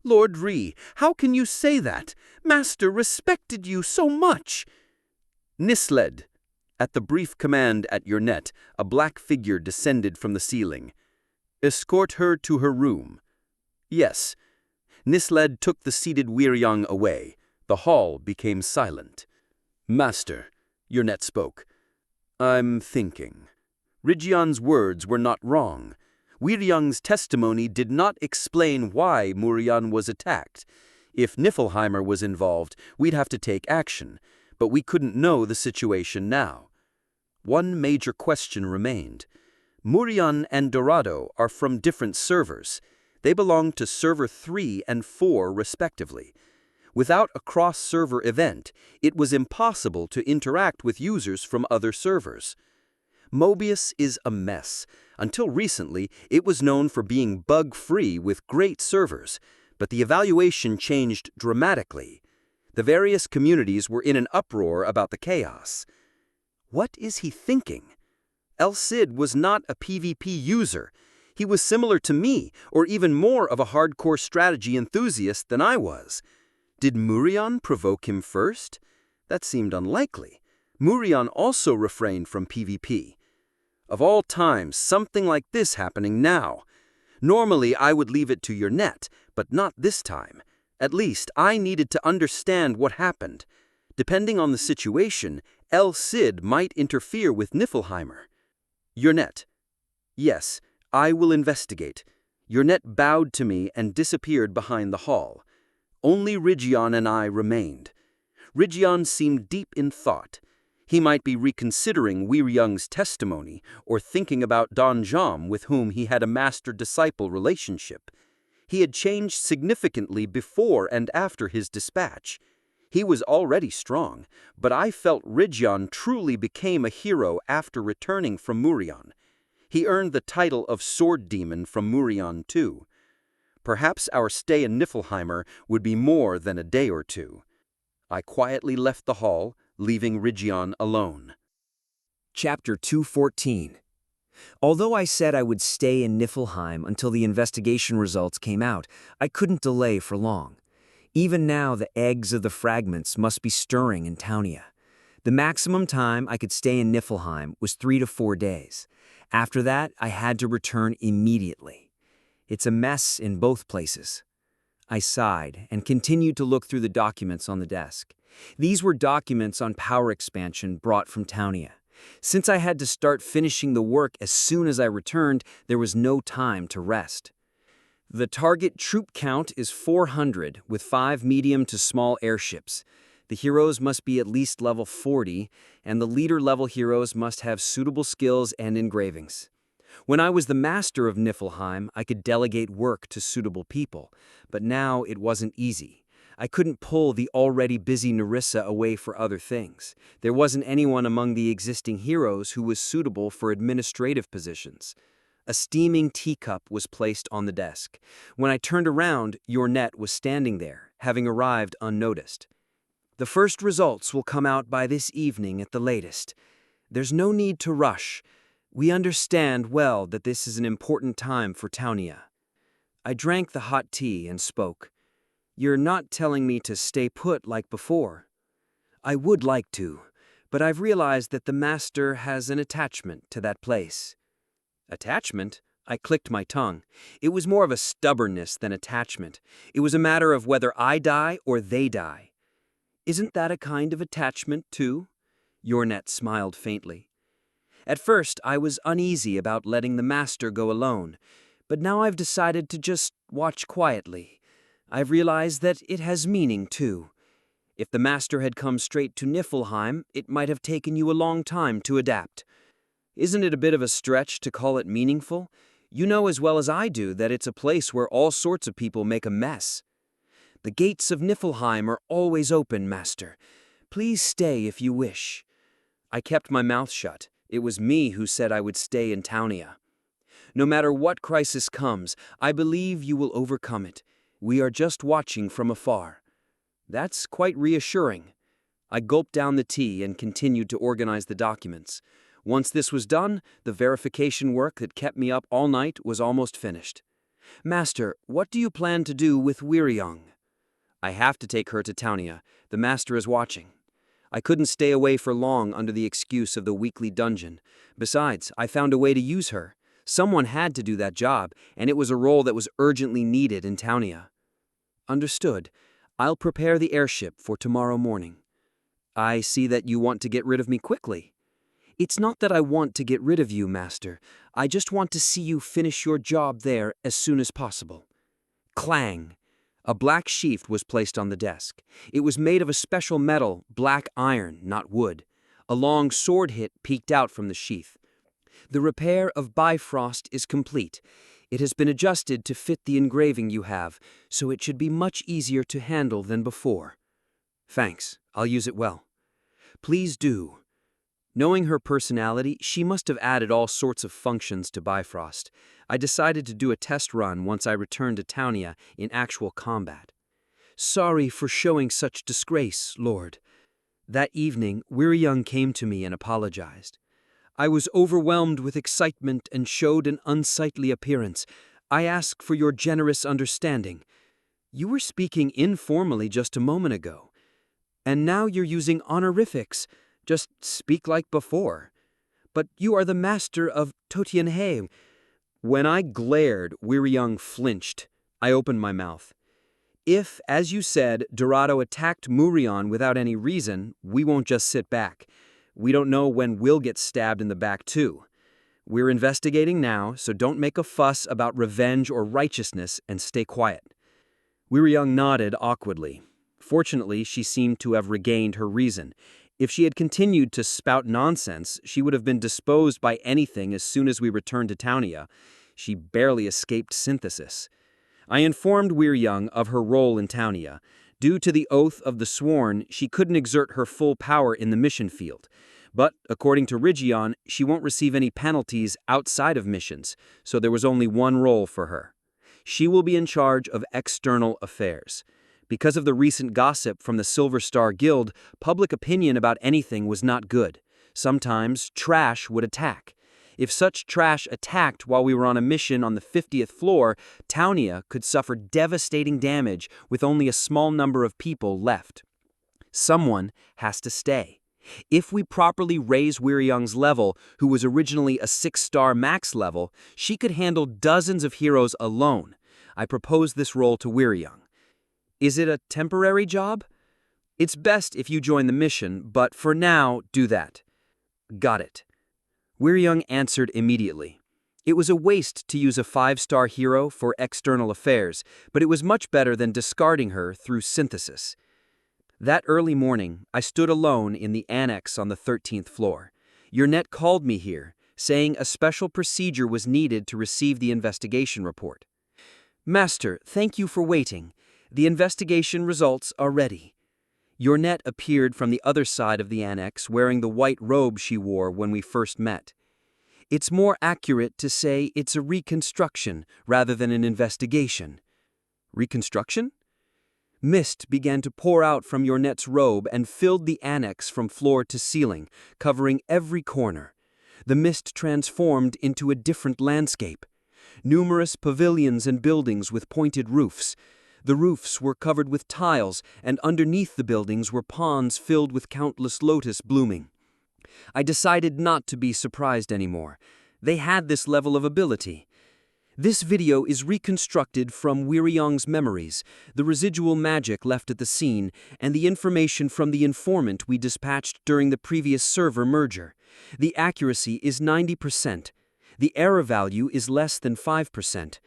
Lord Ree, how can you say that? Master respected you so much. Nisled. At the brief command at Yurnet, a black figure descended from the ceiling. Escort her to her room. Yes. Nisled took the seated Wiryong away. The hall became silent. Master, Yurnet spoke. I'm thinking. Rigion's words were not wrong. Wiryong's testimony did not explain why Murion was attacked. If Niflheimer was involved, we'd have to take action, but we couldn't know the situation now. One major question remained. Murion and Dorado are from different servers. They belong to Server 3 and 4 respectively. Without a cross-server event, it was impossible to interact with users from other servers. Mobius is a mess. Until recently, it was known for being bug-free with great servers, but the evaluation changed dramatically. The various communities were in an uproar about the chaos. What is he thinking? El Cid was not a PvP user. He was similar to me, or even more of a hardcore strategy enthusiast than I was. Did Murion provoke him first? That seemed unlikely. Murion also refrained from PvP. Of all times, something like this happening now. Normally, I would leave it to Yurnet, but not this time. At least, I needed to understand what happened. Depending on the situation, El Cid might interfere with Niflheimer. Yurnet. Yes, I will investigate. Yurnet bowed to me and disappeared behind the hall. Only Rigion and I remained. Rigion seemed deep in thought. He might be reconsidering Wiryong's testimony or thinking about Danjom, with whom he had a master-disciple relationship. He had changed significantly before and after his dispatch. He was already strong, but I felt Rigion truly became a hero after returning from Murion. He earned the title of Sword Demon from Murion too. Perhaps our stay in Niflheimer would be more than a day or two. I quietly left the hall, leaving Rigion alone. Chapter 214. Although I said I would stay in Niflheim until the investigation results came out, I couldn't delay for long. Even now, the eggs of the fragments must be stirring in Townia. The maximum time I could stay in Niflheim was 3 to 4 days. After that, I had to return immediately. It's a mess in both places. I sighed and continued to look through the documents on the desk. These were documents on power expansion brought from Taunia. Since I had to start finishing the work as soon as I returned, there was no time to rest. The target troop count is 400, with 5 medium to small airships. The heroes must be at least level 40, and the leader-level heroes must have suitable skills and engravings. When I was the master of Niflheim, I could delegate work to suitable people, but now it wasn't easy. I couldn't pull the already busy Nerissa away for other things. There wasn't anyone among the existing heroes who was suitable for administrative positions. A steaming teacup was placed on the desk. When I turned around, your net was standing there, having arrived unnoticed. The first results will come out by this evening at the latest. There's no need to rush. We understand well that this is an important time for Taunia. I drank the hot tea and spoke. You're not telling me to stay put like before. I would like to, but I've realized that the master has an attachment to that place. Attachment? I clicked my tongue. It was more of a stubbornness than attachment. It was a matter of whether I die or they die. Isn't that a kind of attachment, too? Yornet smiled faintly. At first, I was uneasy about letting the master go alone, but now I've decided to just watch quietly. I've realized that it has meaning, too. If the master had come straight to Niflheim, it might have taken you a long time to adapt. Isn't it a bit of a stretch to call it meaningful? You know as well as I do that it's a place where all sorts of people make a mess. The gates of Niflheim are always open, master. Please stay if you wish. I kept my mouth shut. It was me who said I would stay in Taunia. No matter what crisis comes, I believe you will overcome it. We are just watching from afar. That's quite reassuring. I gulped down the tea and continued to organize the documents. Once this was done, the verification work that kept me up all night was almost finished. Master, what do you plan to do with Wiriyoung? I have to take her to Taunia. The master is watching. I couldn't stay away for long under the excuse of the weekly dungeon. Besides, I found a way to use her. Someone had to do that job, and it was a role that was urgently needed in Taunia. Understood. I'll prepare the airship for tomorrow morning. I see that you want to get rid of me quickly. It's not that I want to get rid of you, master. I just want to see you finish your job there as soon as possible. Clang! A black sheath was placed on the desk. It was made of a special metal, black iron, not wood. A long sword hilt peeked out from the sheath. The repair of Bifrost is complete. It has been adjusted to fit the engraving you have, so it should be much easier to handle than before. Thanks, I'll use it well. Please do. Knowing her personality, she must have added all sorts of functions to Bifrost. I decided to do a test run once I returned to Taunia in actual combat. Sorry for showing such disgrace, Lord. That evening, Wiriyoung came to me and apologized. I was overwhelmed with excitement and showed an unsightly appearance. I ask for your generous understanding. You were speaking informally just a moment ago, and now you're using honorifics. Just speak like before. But you are the master of Totianhe. When I glared, Wiriyoung flinched. I opened my mouth. If, as you said, Dorado attacked Murion without any reason, we won't just sit back. We don't know when we'll get stabbed in the back, too. We're investigating now, so don't make a fuss about revenge or righteousness and stay quiet. Wiriyoung nodded awkwardly. Fortunately, she seemed to have regained her reason. If she had continued to spout nonsense, she would have been disposed by anything as soon as we returned to Taunia. She barely escaped synthesis. I informed Wiriyoung of her role in Taunia. Due to the oath of the sworn, she couldn't exert her full power in the mission field. But, according to Rygion, she won't receive any penalties outside of missions, so there was only one role for her. She will be in charge of external affairs. Because of the recent gossip from the Silver Star Guild, public opinion about anything was not good. Sometimes, trash would attack. If such trash attacked while we were on a mission on the 50th floor, Taunia could suffer devastating damage with only a small number of people left. Someone has to stay. If we properly raise Wiriyoung's level, who was originally a 6-star max level, she could handle dozens of heroes alone. I propose this role to Wiriyoung. Is it a temporary job? It's best if you join the mission, but for now, do that. Got it. Wiriyoung answered immediately. It was a waste to use a 5-star hero for external affairs, but it was much better than discarding her through synthesis. That early morning, I stood alone in the annex on the 13th floor. Yurnet called me here, saying a special procedure was needed to receive the investigation report. Master, thank you for waiting. The investigation results are ready. Yurnet appeared from the other side of the annex wearing the white robe she wore when we first met. It's more accurate to say it's a reconstruction rather than an investigation. Reconstruction? Mist began to pour out from Yurnet's robe and filled the annex from floor to ceiling, covering every corner. The mist transformed into a different landscape. Numerous pavilions and buildings with pointed roofs. The roofs were covered with tiles, and underneath the buildings were ponds filled with countless lotus blooming. I decided not to be surprised anymore. They had this level of ability. This video is reconstructed from Wiriyoung's memories, the residual magic left at the scene, and the information from the informant we dispatched during the previous server merger. The accuracy is 90%. The error value is less than 5%.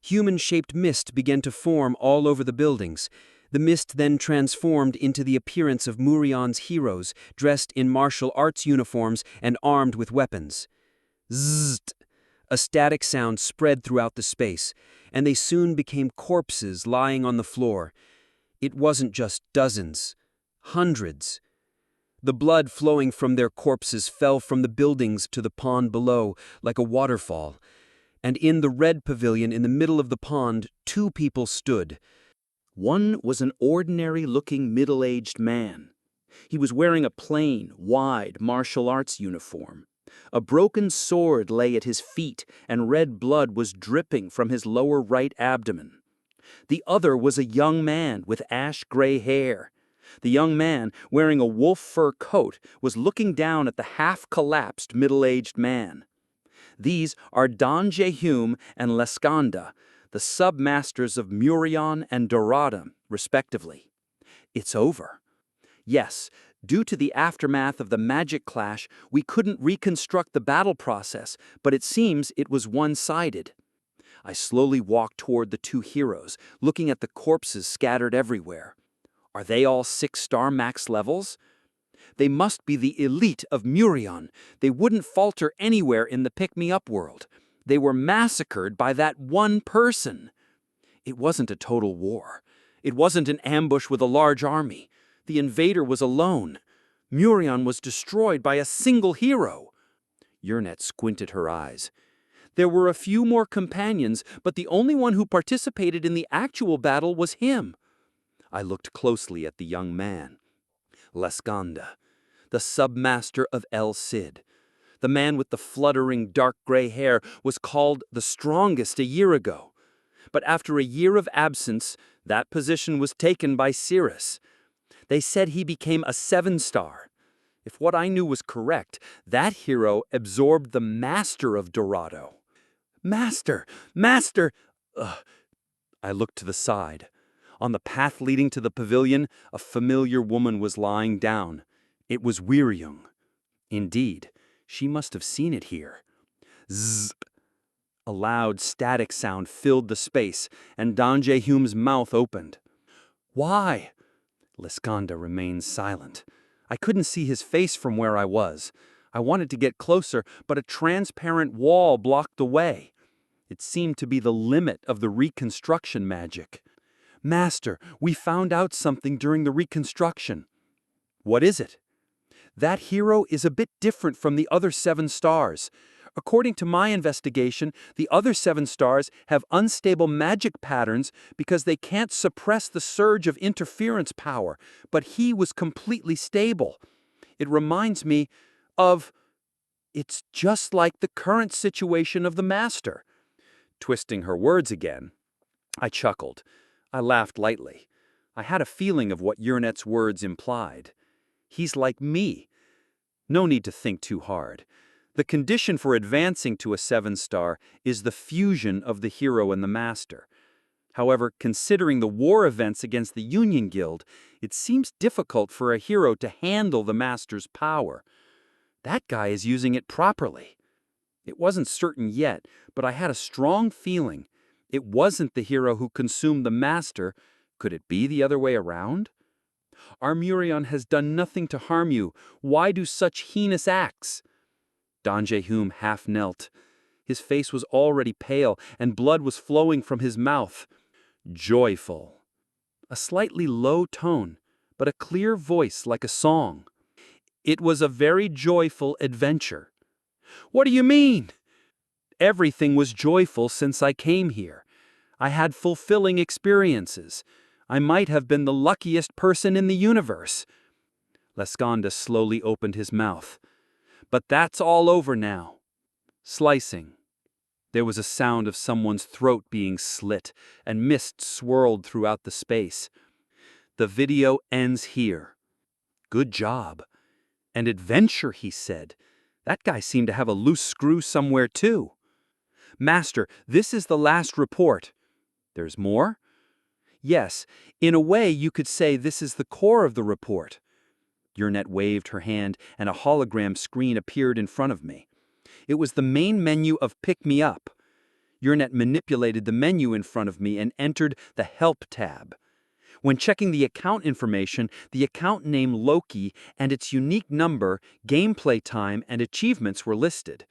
Human-shaped mist began to form all over the buildings. The mist then transformed into the appearance of Murion's heroes, dressed in martial arts uniforms and armed with weapons. Zzzt! A static sound spread throughout the space, and they soon became corpses lying on the floor. It wasn't just dozens, hundreds. The blood flowing from their corpses fell from the buildings to the pond below like a waterfall. And in the red pavilion in the middle of the pond, 2 people stood. One was an ordinary-looking middle-aged man. He was wearing a plain, wide martial arts uniform. A broken sword lay at his feet, and red blood was dripping from his lower right abdomen. The other was a young man with ash-gray hair. The young man, wearing a wolf fur coat, was looking down at the half-collapsed middle-aged man. These are Don Jae-hyum and Leskanda, the sub-masters of Murion and Dorada, respectively. It's over. Yes, due to the aftermath of the magic clash, we couldn't reconstruct the battle process, but it seems it was one-sided. I slowly walked toward the 2 heroes, looking at the corpses scattered everywhere. Are they all 6-star max levels? They must be the elite of Murion. They wouldn't falter anywhere in the pick-me-up world. They were massacred by that one person. It wasn't a total war. It wasn't an ambush with a large army. The invader was alone. Murion was destroyed by a single hero. Yurnet squinted her eyes. There were a few more companions, but the only one who participated in the actual battle was him. I looked closely at the young man. Leskanda, the submaster of El Cid. The man with the fluttering dark gray hair was called the strongest a year ago. But after a year of absence, that position was taken by Cirrus. They said he became a 7-star. If what I knew was correct, that hero absorbed the master of Dorado. Master! Master! I looked to the side. On the path leading to the pavilion, a familiar woman was lying down. It was Wiriyoung. Indeed, she must have seen it here. Zzz! A loud static sound filled the space, and Don Jae-hyum's mouth opened. Why? Leskanda remained silent. I couldn't see his face from where I was. I wanted to get closer, but a transparent wall blocked the way. It seemed to be the limit of the reconstruction magic. Master, we found out something during the reconstruction. What is it? That hero is a bit different from the other 7 stars. According to my investigation, the other 7 stars have unstable magic patterns because they can't suppress the surge of interference power, but he was completely stable. It reminds me of... It's just like the current situation of the Master. Twisting her words again, I chuckled. I laughed lightly. I had a feeling of what Yurnet's words implied. He's like me. No need to think too hard. The condition for advancing to a 7-star is the fusion of the hero and the master. However, considering the war events against the Union Guild, it seems difficult for a hero to handle the master's power. That guy is using it properly. It wasn't certain yet, but I had a strong feeling. It wasn't the hero who consumed the master. Could it be the other way around? Our Murion has done nothing to harm you. Why do such heinous acts? Don Jehum half knelt. His face was already pale, and blood was flowing from his mouth. Joyful. A slightly low tone, but a clear voice like a song. It was a very joyful adventure. What do you mean? Everything was joyful since I came here. I had fulfilling experiences. I might have been the luckiest person in the universe. Lesconda slowly opened his mouth. But that's all over now. Slicing. There was a sound of someone's throat being slit, and mist swirled throughout the space. The video ends here. Good job. And adventure, he said. That guy seemed to have a loose screw somewhere too. Master, this is the last report. There's more? Yes, in a way you could say this is the core of the report. Yurnet waved her hand, and a hologram screen appeared in front of me. It was the main menu of Pick Me Up. Yurnet manipulated the menu in front of me and entered the Help tab. When checking the account information, the account name Loki and its unique number, gameplay time, and achievements were listed.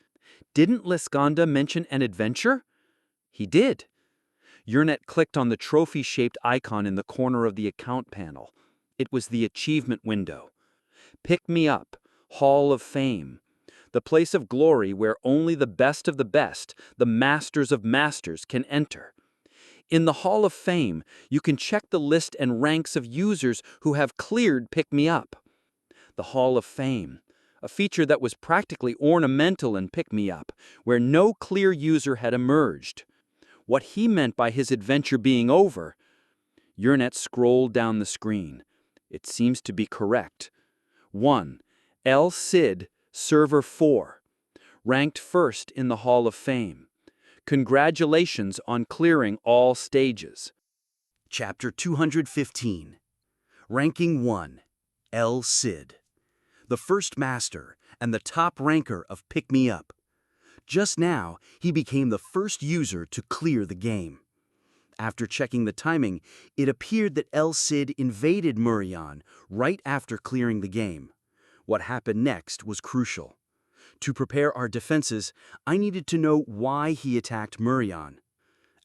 Didn't Lesconda mention an adventure? He did. Yurnet clicked on the trophy-shaped icon in the corner of the account panel. It was the achievement window. Pick Me Up, Hall of Fame. The place of glory where only the best of the best, the masters of masters, can enter. In the Hall of Fame, you can check the list and ranks of users who have cleared Pick Me Up. The Hall of Fame, a feature that was practically ornamental in Pick Me Up, where no clear user had emerged. What he meant by his adventure being over. Yurnet scrolled down the screen. It seems to be correct. 1. El Cid, Server 4. Ranked first in the Hall of Fame. Congratulations on clearing all stages. Chapter 215. Ranking 1. El Cid. The first master and the top ranker of Pick Me Up. Just now, he became the first user to clear the game. After checking the timing, it appeared that El Cid invaded Murion right after clearing the game. What happened next was crucial. To prepare our defenses, I needed to know why he attacked Murion.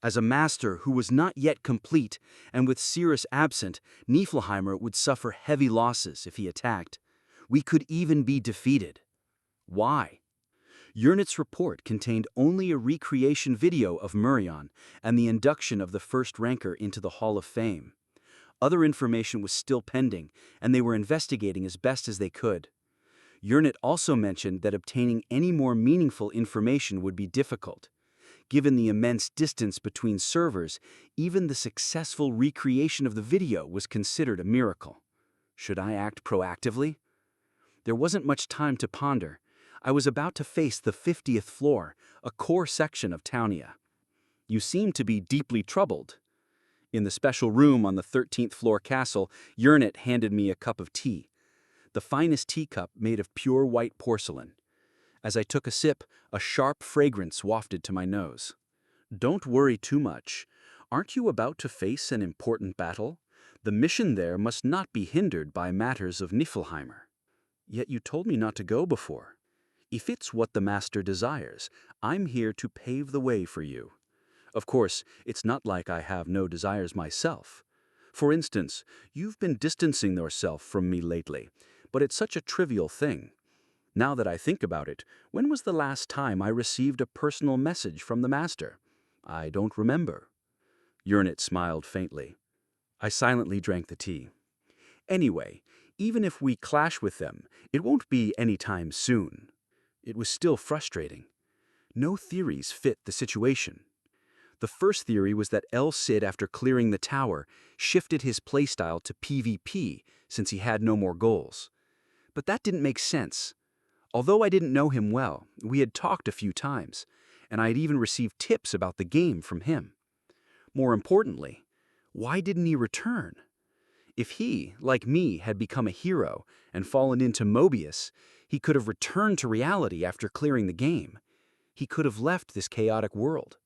As a master who was not yet complete, and with Cirrus absent, Niflheimer would suffer heavy losses if he attacked. We could even be defeated. Why? Yurnet's report contained only a recreation video of Murion and the induction of the first ranker into the Hall of Fame. Other information was still pending, and they were investigating as best as they could. Yurnet also mentioned that obtaining any more meaningful information would be difficult. Given the immense distance between servers, even the successful recreation of the video was considered a miracle. Should I act proactively? There wasn't much time to ponder. I was about to face the 50th floor, a core section of Townia. You seem to be deeply troubled. In the special room on the 13th floor castle, Yurnet handed me a cup of tea. The finest teacup made of pure white porcelain. As I took a sip, a sharp fragrance wafted to my nose. Don't worry too much. Aren't you about to face an important battle? The mission there must not be hindered by matters of Niflheimer. Yet you told me not to go before. If it's what the master desires, I'm here to pave the way for you. Of course, it's not like I have no desires myself. For instance, you've been distancing yourself from me lately, but it's such a trivial thing. Now that I think about it, when was the last time I received a personal message from the master? I don't remember. Yurnet smiled faintly. I silently drank the tea. Anyway, even if we clash with them, it won't be any time soon. It was still frustrating. No theories fit the situation. The first theory was that El Cid, after clearing the tower, shifted his playstyle to PvP since he had no more goals. But that didn't make sense. Although I didn't know him well, we had talked a few times, and I had even received tips about the game from him. More importantly, why didn't he return? If he, like me, had become a hero and fallen into Mobius, he could have returned to reality after clearing the game. He could have left this chaotic world.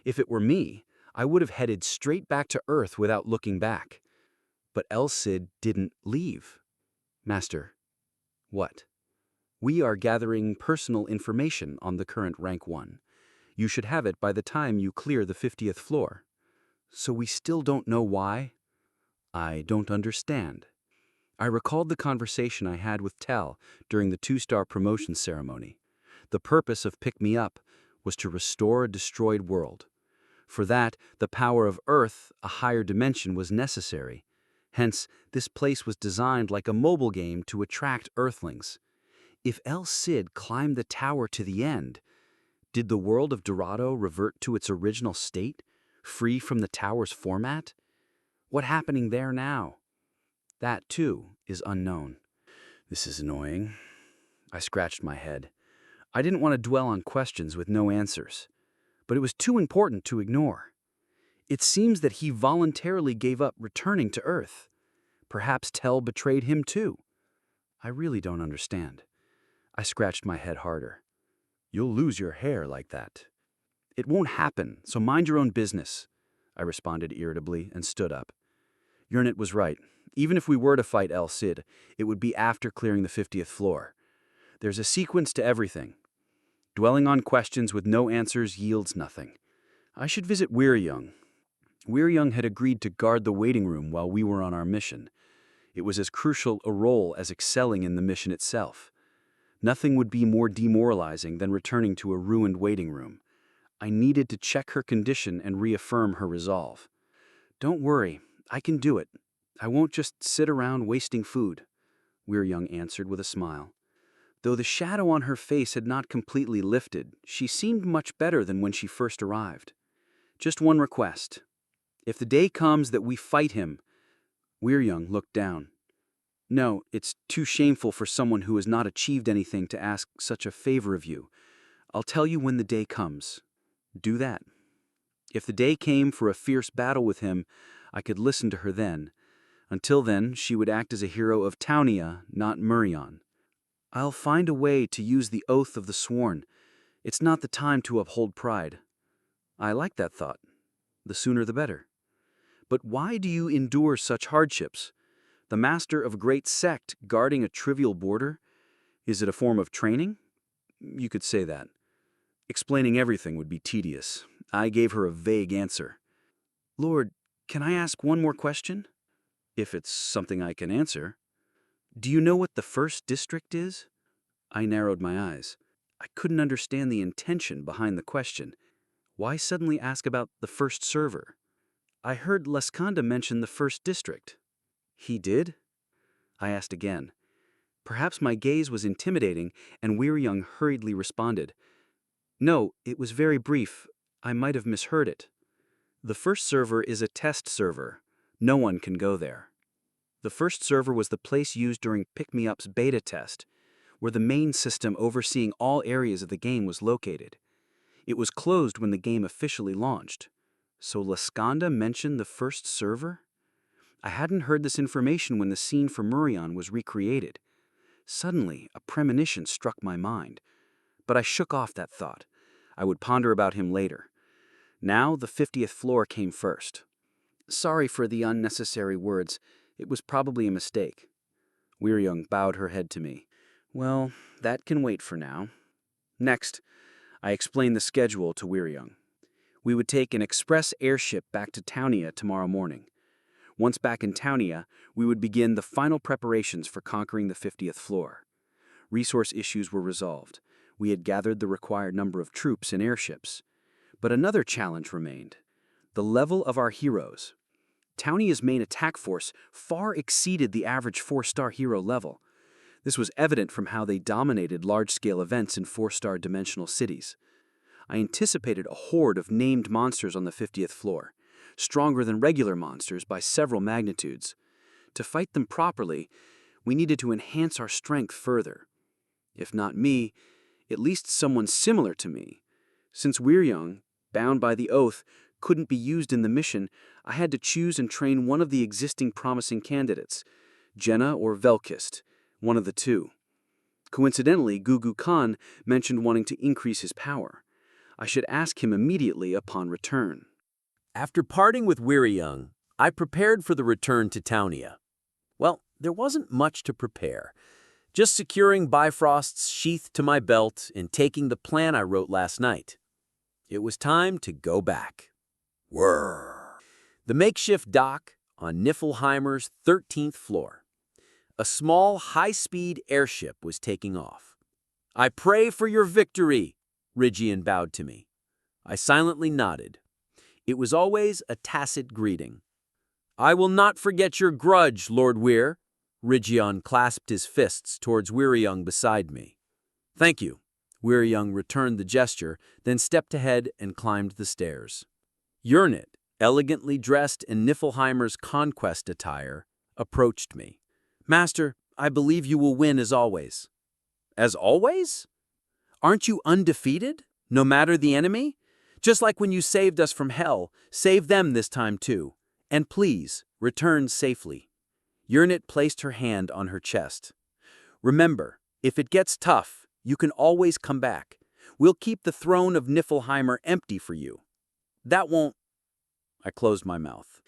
If it were me, I would have headed straight back to Earth without looking back. But El Cid didn't leave. Master. What? We are gathering personal information on the current rank 1. You should have it by the time you clear the 50th floor. So we still don't know why? I don't understand. I recalled the conversation I had with Tel during the 2-star promotion ceremony. The purpose of Pick Me Up was to restore a destroyed world. For that, the power of Earth, a higher dimension, was necessary. Hence, this place was designed like a mobile game to attract Earthlings. If El Cid climbed the tower to the end, did the world of Dorado revert to its original state, free from the tower's format? What's happening there now? That, too, is unknown. This is annoying. I scratched my head. I didn't want to dwell on questions with no answers, but it was too important to ignore. It seems that he voluntarily gave up returning to Earth. Perhaps Tel betrayed him too. I really don't understand. I scratched my head harder. You'll lose your hair like that. It won't happen, so mind your own business, I responded irritably and stood up. Yernit was right. Even if we were to fight El Cid, it would be after clearing the 50th floor. There's a sequence to everything. Dwelling on questions with no answers yields nothing. I should visit Weiryoung. Weiryoung had agreed to guard the waiting room while we were on our mission. It was as crucial a role as excelling in the mission itself. Nothing would be more demoralizing than returning to a ruined waiting room. I needed to check her condition and reaffirm her resolve. Don't worry, I can do it. I won't just sit around wasting food, Weiryoung answered with a smile. Though the shadow on her face had not completely lifted, she seemed much better than when she first arrived. Just one request. If the day comes that we fight him, Weiryoung looked down. No, it's too shameful for someone who has not achieved anything to ask such a favor of you. I'll tell you when the day comes. Do that. If the day came for a fierce battle with him, I could listen to her then. Until then, she would act as a hero of Taunia, not Murion. I'll find a way to use the oath of the sworn. It's not the time to uphold pride. I like that thought. The sooner the better. But why do you endure such hardships? The master of a great sect guarding a trivial border? Is it a form of training? You could say that. Explaining everything would be tedious. I gave her a vague answer. Lord, can I ask one more question? If it's something I can answer. Do you know what the first district is? I narrowed my eyes. I couldn't understand the intention behind the question. Why suddenly ask about the first server? I heard Lescanda mention the first district. He did? I asked again. Perhaps my gaze was intimidating, and Weiryoung hurriedly responded. No, it was very brief. I might have misheard it. The first server is a test server. No one can go there. The first server was the place used during Pick Me Up's beta test, where the main system overseeing all areas of the game was located. It was closed when the game officially launched. So Lescanda mentioned the first server? I hadn't heard this information when the scene for Murion was recreated. Suddenly, a premonition struck my mind. But I shook off that thought. I would ponder about him later. Now the 50th floor came first. Sorry for the unnecessary words. It was probably a mistake. Weiryoung bowed her head to me. Well, that can wait for now. Next, I explained the schedule to Weiryoung. We would take an express airship back to Taunia tomorrow morning. Once back in Taunia, we would begin the final preparations for conquering the 50th floor. Resource issues were resolved. We had gathered the required number of troops and airships. But another challenge remained. The level of our heroes. Taunia's main attack force far exceeded the average 4-star hero level. This was evident from how they dominated large-scale events in 4-star dimensional cities. I anticipated a horde of named monsters on the 50th floor, stronger than regular monsters by several magnitudes. To fight them properly, We needed to enhance our strength further. If not me, at least someone similar to me. Since Weir-young, bound by the oath, couldn't be used in the mission, I had to choose and train one of the existing promising candidates, Jenna or Velkist, one of the two. Coincidentally, Gugu Khan mentioned wanting to increase his power. I should ask him immediately upon return. After parting with Weir-young, I prepared for the return to Townia. Well, there wasn't much to prepare. Just securing Bifrost's sheath to my belt and taking the plan I wrote last night. It was time to go back. Whirr. The makeshift dock on Niflheimer's 13th floor. A small, high-speed airship was taking off. "I pray for your victory," Rygian bowed to me. I silently nodded. It was always a tacit greeting. "I will not forget your grudge, Lord Weir." Rygian clasped his fists towards Weir-young beside me. "Thank you." Weir-young returned the gesture, then stepped ahead and climbed the stairs. Yernit, elegantly dressed in Niflheimer's conquest attire, approached me. "Master, I believe you will win as always." "As always? Aren't you undefeated, no matter the enemy? Just like when you saved us from hell, save them this time too. And please, return safely." Yernit placed her hand on her chest. "Remember, if it gets tough, you can always come back. We'll keep the throne of Niflheimer empty for you." "That won't—" I closed my mouth.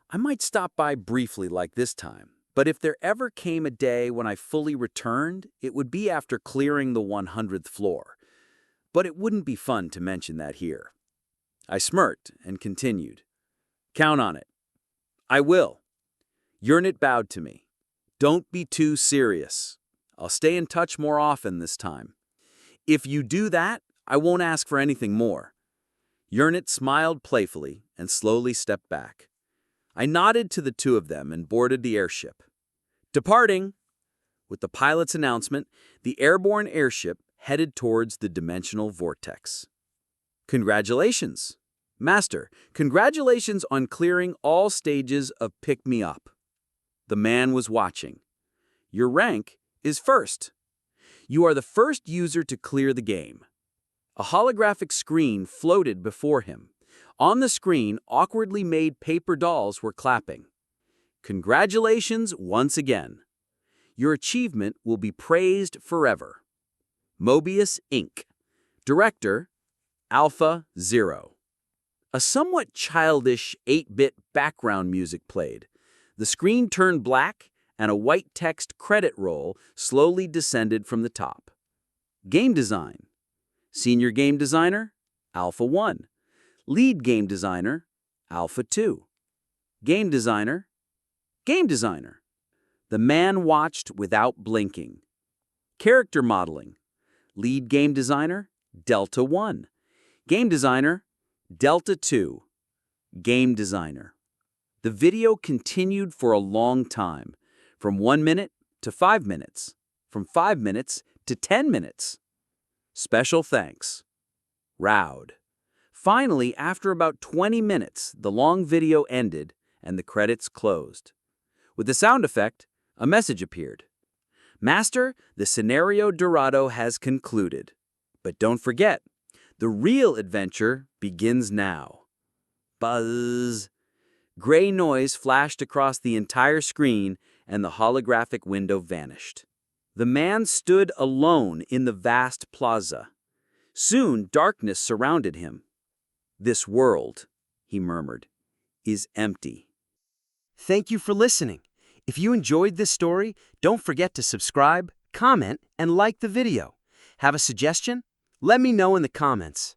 I might stop by briefly like this time, but if there ever came a day when I fully returned, it would be after clearing the 100th floor. But it wouldn't be fun to mention that here. I smirked and continued. "Count on it." "I will." Yernit bowed to me. "Don't be too serious. I'll stay in touch more often this time. If you do that, I won't ask for anything more." Yernit smiled playfully and slowly stepped back. I nodded to the two of them and boarded the airship. "Departing!" With the pilot's announcement, the airborne airship headed towards the dimensional vortex. "Congratulations! Master, congratulations on clearing all stages of Pick Me Up." The man was watching. "Your rank is first. You are the first user to clear the game." A holographic screen floated before him. On the screen, awkwardly made paper dolls were clapping. "Congratulations once again. Your achievement will be praised forever. Mobius Inc. Director, Alpha Zero." A somewhat childish 8-bit background music played. The screen turned black, and a white text credit roll slowly descended from the top. Game Design. Senior Game Designer, Alpha 1. Lead Game Designer, Alpha 2. Game Designer, Game Designer. The man watched without blinking. Character Modeling. Lead Game Designer, Delta 1. Game Designer, Delta 2. Game Designer. The video continued for a long time, from 1 minute to 5 minutes, from 5 minutes to 10 minutes. Special thanks. Raud. Finally, after about 20 minutes, the long video ended and the credits closed. With the sound effect, a message appeared. "Master, the scenario Dorado has concluded. But don't forget, the real adventure begins now." Buzz. Gray noise flashed across the entire screen and the holographic window vanished. The man stood alone in the vast plaza. Soon darkness surrounded him. "This world," he murmured, "is empty." Thank you for listening. If you enjoyed this story, don't forget to subscribe, comment, and like the video. Have a suggestion? Let me know in the comments.